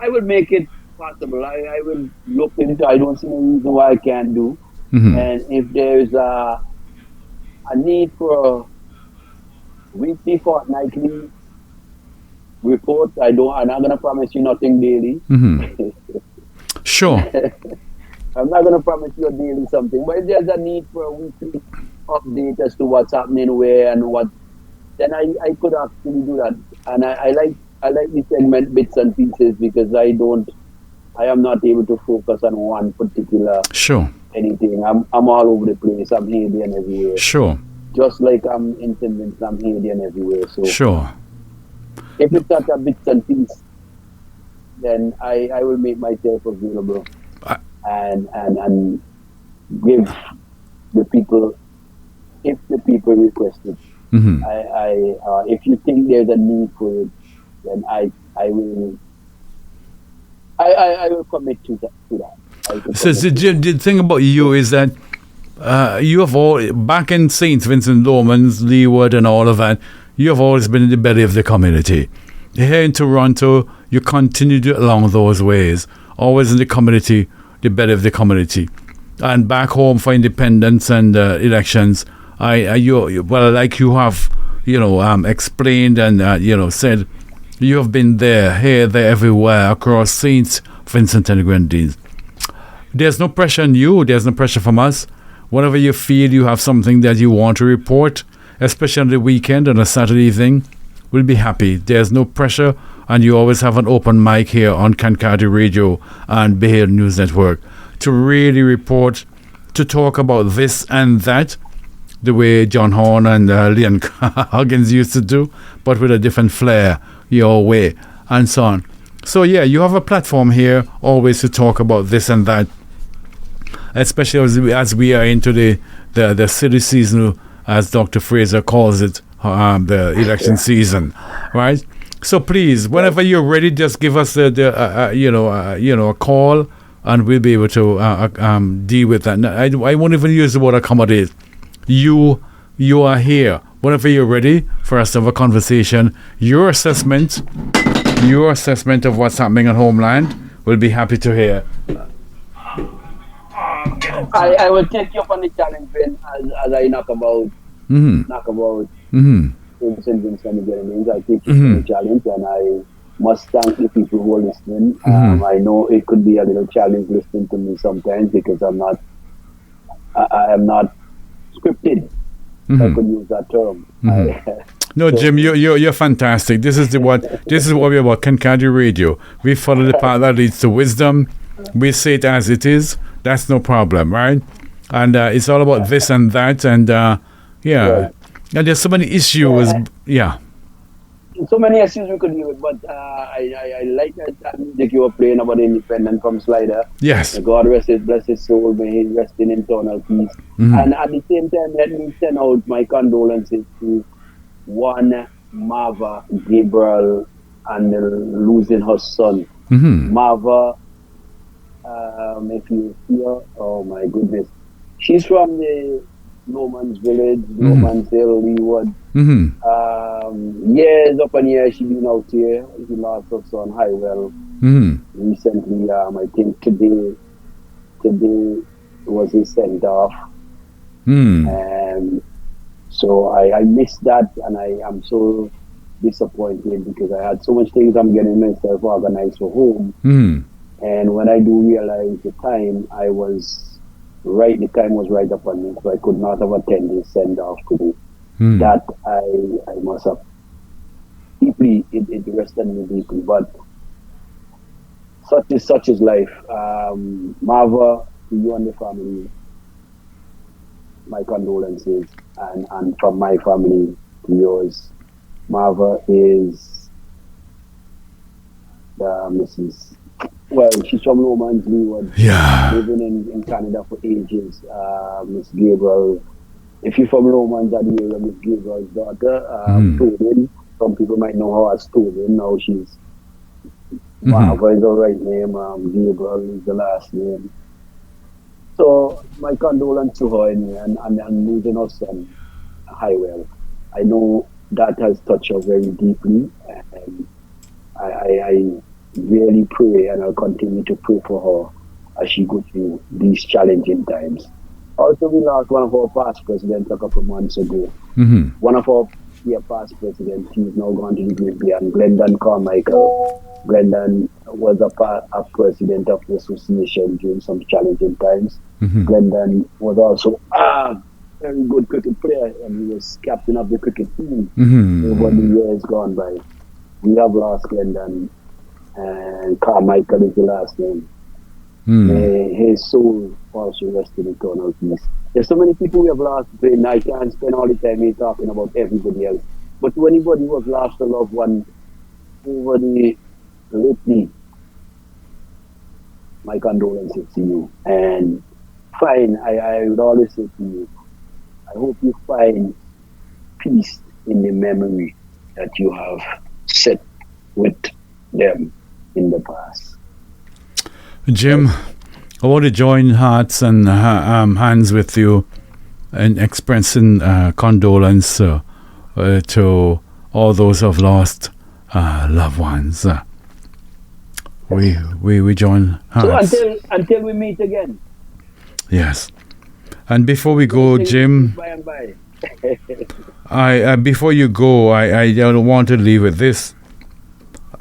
would make it possible. I will look into. I don't see no reason why I can't do. Mm-hmm. And if there's a need for a weekly, fortnightly report, I'm not gonna promise you nothing daily. Mm-hmm. Sure. I'm not gonna promise you a daily something. But if there's a need for a weekly update as to what's happening where and what, then I could actually do that. And I like the segment bits and pieces because I am not able to focus on one particular Sure. anything. I'm all over the place. I'm here, there, and everywhere. Sure. Just like I'm in St. Vincent, I'm here, there, and everywhere. So Sure. if it's not a bits and pieces, then I will make myself available and give the people, if the people request it. Mm-hmm. If you think there's a need for it, then I will commit to that. So the thing about you is that you have all, back in St. Vincent, Lomans, Leeward and all of that, you have always been in the belly of the community. Here in Toronto, you continue along those ways, always in the community, the belly of the community. And back home for independence and elections, like you have, explained and, said, you have been there, here, there, everywhere, across St. Vincent and the Grenadines. There's no pressure on you, there's no pressure from us. Whenever you feel you have something that you want to report, especially on the weekend, on a Saturday evening, we'll be happy. There's no pressure, and you always have an open mic here on Kankadi Radio and Bay Hill News Network to really report, to talk about this and that, the way John Horn and Leon Huggins used to do, but with a different flair, your way, and so on. So yeah, you have a platform here always to talk about this and that, especially as we are into the silly season, as Dr. Fraser calls it, the election season, right? So please, whenever you're ready, just give us a call, and we'll be able to deal with that. I won't even use the word accommodate. You are here. Whenever you're ready for us to have a conversation, your assessment of what's happening on Homeland, we'll be happy to hear. I will take you up on the challenge, Ben, as I knock about in St. Vincent and the Grenadines. I take you up on the challenge, and I must thank the people who are listening. I know it could be a little challenge listening to me sometimes because I am not scripted. If I could use that term. No, Jim, you're fantastic. This is what we're about. Kincardine Radio. We follow the path that leads to wisdom. We say it as it is. That's no problem, right? And it's all about this and that, and And there's so many issues. So many issues we could deal with, but I like that music you were playing about independent from Slider. Yes. May God rest his blessed soul, may he rest in eternal peace. And at the same time, let me send out my condolences to one Marva Gabriel and losing her son. Marva, if you hear, oh my goodness, she's from the Lowman's Village, Lowman's Hill, Leeward. Years up and years she been out here. She lost her son Highwell recently. I think today was his sent off. So I missed that, and I am so disappointed because I had so much things I'm getting myself organized for home. And when I do realize the time, the time was right upon me, so I could not have attended his send off today. That I must have deeply, it rested me deeply, but such is life. Marva, to you and the family, my condolences, and from my family to yours. Marva is the Mrs. Well, she's from Lowman's Leeward, living in Canada for ages. Miss Gabriel, if you're from Lowman's at the area, Miss Gabriel's daughter, Tobin. Some people might know her as Tobin. Now she's Marva is the right name. Gabriel is the last name. So my condolence to her and losing her son, Highwell. I know that has touched her very deeply, and I really pray, and I'll continue to pray for her as she goes through these challenging times. Also, we lost one of our past presidents a couple of months ago. One of our past presidents, he's now gone to the great beyond, Glendon Carmichael. Glendon was a president of the association during some challenging times. Glendon was also a very good cricket player, and he was captain of the cricket team over the years gone by. We have lost Glendon, and Carmichael is the last name. May his soul also rest in eternal peace. There's so many people we have lost, Ben. I can't spend all the time here talking about everybody else. But to anybody who has lost a loved one over the lately, my condolences to you. And fine, I would always say to you, I hope you find peace in the memory that you have set with them in the past. Jim, I want to join hearts and hands with you in expressing condolence to all those who have lost loved ones. We join hearts. So until we meet again. Yes. And before we go, Jim, Bye and bye. before you go, I don't want to leave with this.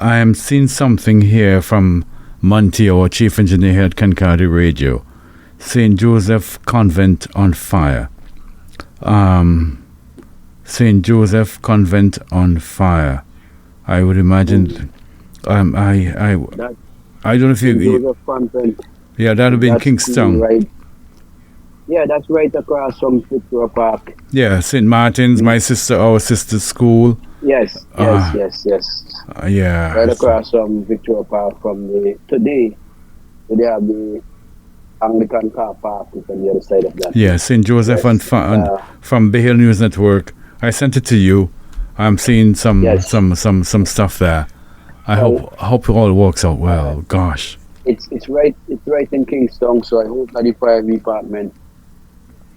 I am seeing something here from Monty, our chief engineer here at Kincardine Radio. St. Joseph Convent on fire. St. Joseph Convent on fire. I would imagine. I don't know if you. Joseph Convent. Yeah, that would be in Kingston. Right. Yeah, that's right across from Victoria Park. Yeah, St. Martin's, our sister's school. Yes, yes, Uh, yes, yes. yeah. Right across from Victoria Park from the today have the Anglican car park is on the other side of that. Yeah, St. Joseph Yes. from Bay Hill News Network. I sent it to you. I'm seeing Yes. some stuff there. Well, I hope it all works out uh, well. Gosh. it's right in Kingston, so I hope that the fire department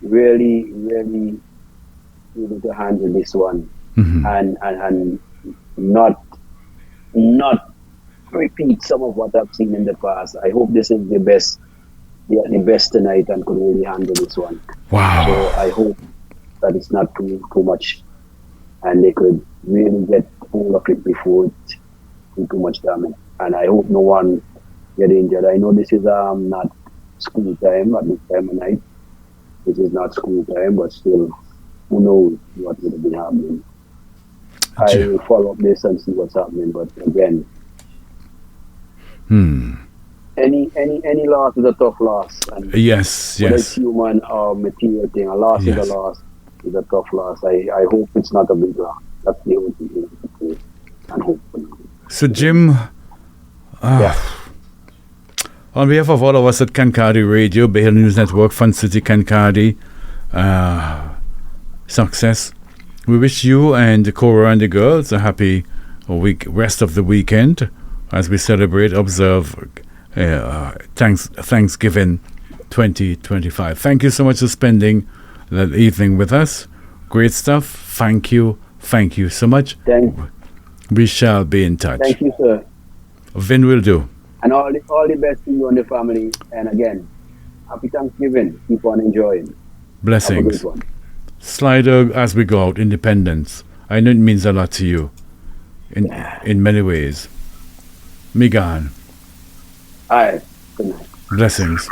really able to handle this one Hmm. and not not repeat some of what I've seen in the past. I hope this is the best tonight and could really handle this one. So Wow. I hope that it's not too much and they could really get hold of it before it do too much damage. And I hope no one get injured. I know this is not school time at this time of night. This is not school time, but still, who knows what would have been happening. I J- will follow up this and see what's happening. But again, Hmm. any loss is a tough loss, and Yes, whether it's yes, human or material thing, a loss is a yes. loss. Is a tough loss. I hope it's not a big loss. That's the only thing I pray and hope for. So, Jim, Yeah. on behalf of all of us at Kankadi Radio, Bay Hill News Network, Fun City Kankadi, success. We wish you and Cora and the girls a happy rest of the weekend as we celebrate, observe Thanksgiving 2025. Thank you so much for spending that evening with us. Great stuff. Thank you. Thank you so much. We shall be in touch. Thank you, sir. VIN will do. And all the best to you and the family. And again, happy Thanksgiving. Keep on enjoying. Have a Blessings. good one. Slider as we go out, independence. I know it means a lot to you in many ways. Migan, All right. Good night. blessings.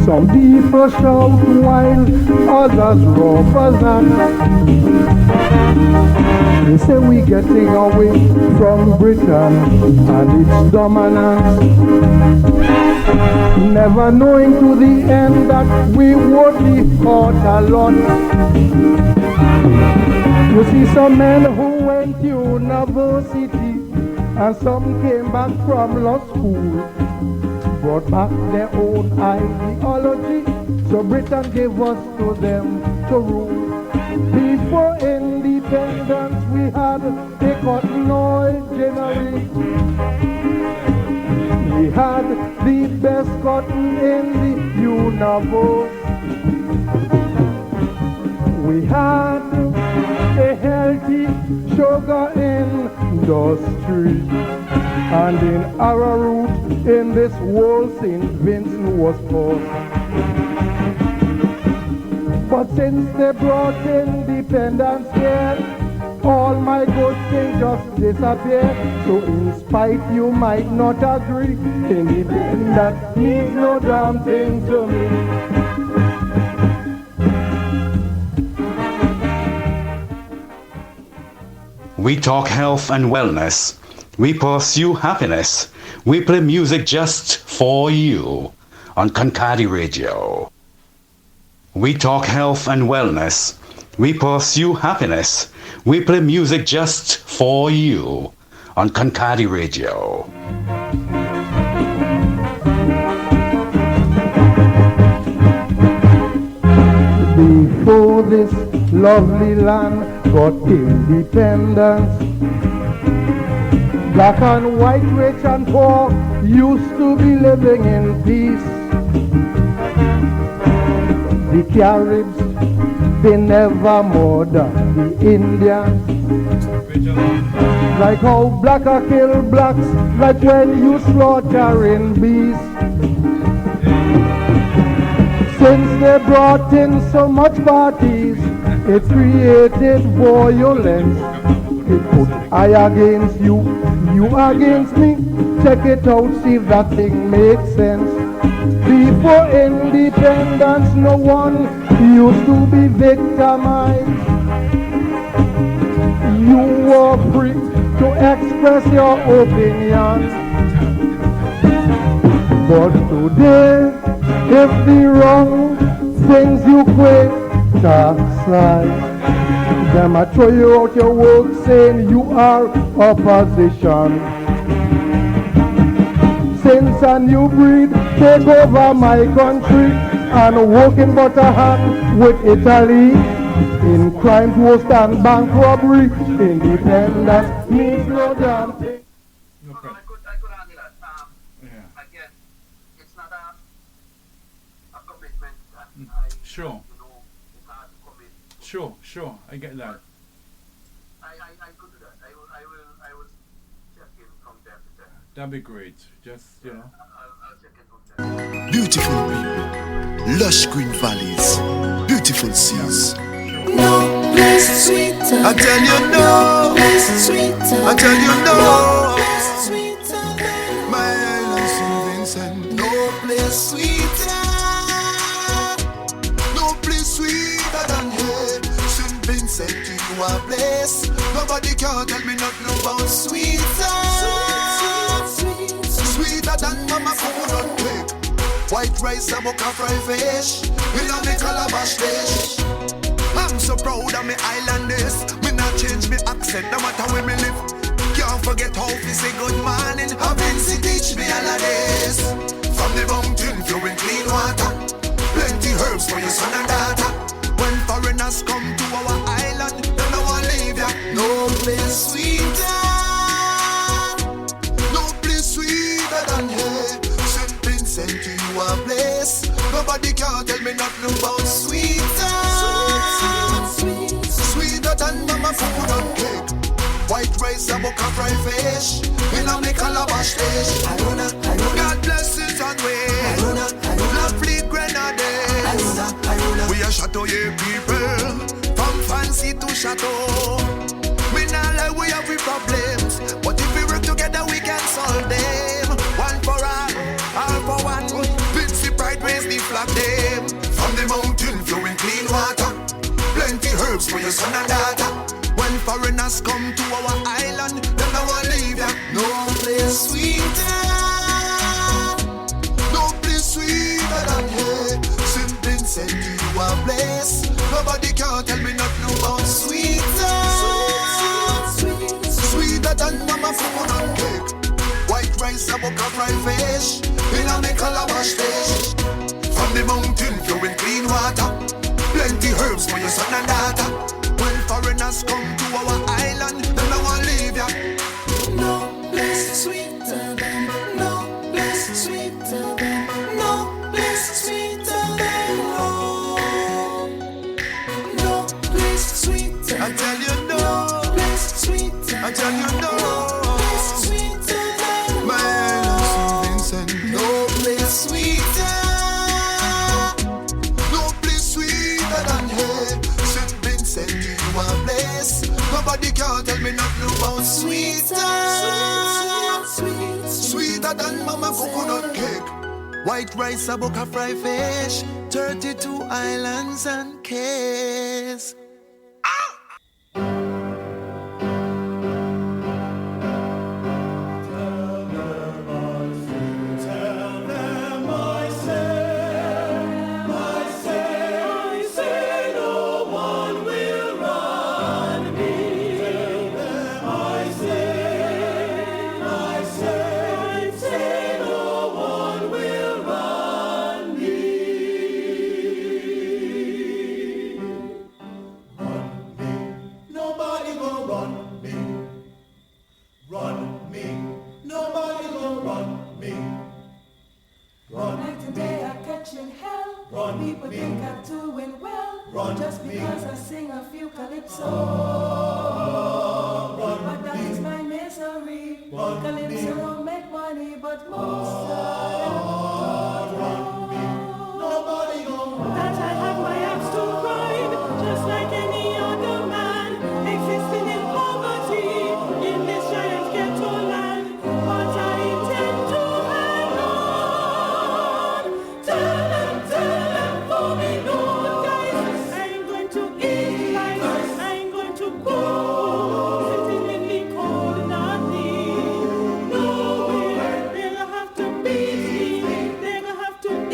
Some people shout while others rob us and they say we getting away from Britain and its dominance, never knowing to the end that we would be caught a lot. You see some men who went to university and some came back from law school, brought back their own ideology, so Britain gave us to them to rule. Before independence we had the cotton oil granary. We had the best cotton in the universe. We had a healthy sugar industry, and in our root in this world St. Vincent was born. But since they brought independence here, all my good things just disappeared. So in spite you might not agree, independence means no damn thing to me. We talk health and wellness. We pursue happiness. We play music just for you on Kankadi Radio. We talk health and wellness. We pursue happiness. We play music just for you on Kankadi Radio. Before this lovely land got independence, black and white, rich and poor used to be living in peace. The Caribs, they never murder the Indians. Like how blacker kill blacks, like when you slaughtering beasts. Since they brought in so much parties, it created violence. It put I against you, you against me. Check it out, see if that thing makes sense. Before independence, no one used to be victimized. You were free to express your opinion. But today, if the wrong things you quit, dark side. Them a throw you out your work saying you are opposition. Since a new breed take over my country and working but a hand with Italy in crime, worse than bank robbery. Independence means no damn thing. Okay. I could handle that. Yeah. Again, it's not a commitment that Sure. it's hard to commit. Sure. I get that. I could do that. I will check in from time to time. That'd be great. Just, I'll check in from time to time. Beautiful people, lush green valleys, beautiful seas. No place sweeter. I tell you no, Place sweeter. I tell you no. Place sweeter than My island St. Vincent, no place sweeter. No place sweeter than here. St. Vincent, you are blessed. Nobody can tell me nothing about sweeter. Sweeter than mama coconut cake. White rice and butter fried fish. In a me calabash dish. I'm so proud of me islanders. Me not change me accent no matter where me live. Can't forget how to say good morning. Vinci teach me all of this. From the mountain flowing clean water. Plenty herbs for your son and daughter. When foreigners come to our island, they don't want to leave ya. No place sweeter. No place sweeter than here. St. Vincent, you are blessed. Nobody can tell me nothing about sweeter. Sweeter than mama coconut cake. White rice and butter fried fish. In a me calabash dish. God blessings and way. Lovely grenades. We are Chateauye people. From fancy to chateau. Me not like we have we problems. But if we work together we can solve them. One for all for one. Vinci pride raise the flag them. From the mountain flowing clean water. Plenty herbs for your son and daughter. When foreigners come to our island, they don't want to leave ya. No place sweeter. No place sweeter than here. St. Vincent, you are blessed. Nobody can tell me nothing about sweeter. Sweeter than mama coconut cake. White rice and butter fried fish. In a me calabash dish. From the mountain flowing clean water. Plenty herbs for your son and daughter. When foreigners come to our island, they don't want to leave ya. no place sweeter than. No place sweeter than. No place sweeter than home. No place sweeter. I tell you no. Place sweeter. I tell you no. Place sweeter than My island St. Vincent, no place sweeter. No place sweeter than here. St. Vincent, you are blessed. Nobody can tell me nothing about sweeter. Sweeter than mama coconut cake. White rice, a butter fried fish. 32 islands and cays. Nobody gonna run me. Run me. Nobody gonna run me. Run Like today I'm catching hell. Run People me. think I'm doing well. Run just me. because I sing a few calypso. Run But that me. is my misery. Run Calypso me. don't make money, but most of them Run me. Nobody gonna that I have my axe to grind, just like any other man, existing in poverty in this giant ghetto land. But I intend to hang on. Tell them for me, no guys. I ain't going to eat like I ain't going to go sitting in the cold nothing. Nowhere they're gonna have to beat me. They're gonna have to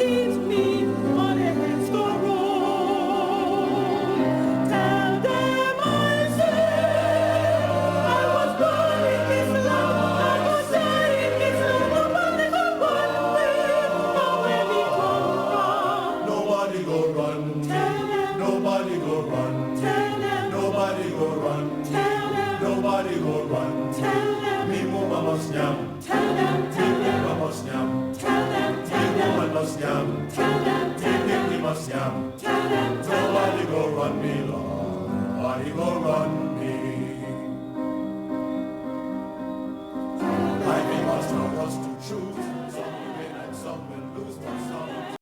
run me. Tell them. Nobody go run me. Tell them. Nobody go run me. Tell them. Nobody go run me. Tell them. Me mama must yam. Tell them. Tell Me them. mama must yam. Tell them. Me Tell them. woman must yam. Tell them. Tell Me them. must yam. Tell them. Tell them. Nobody go run me, Lord. Nobody go run me.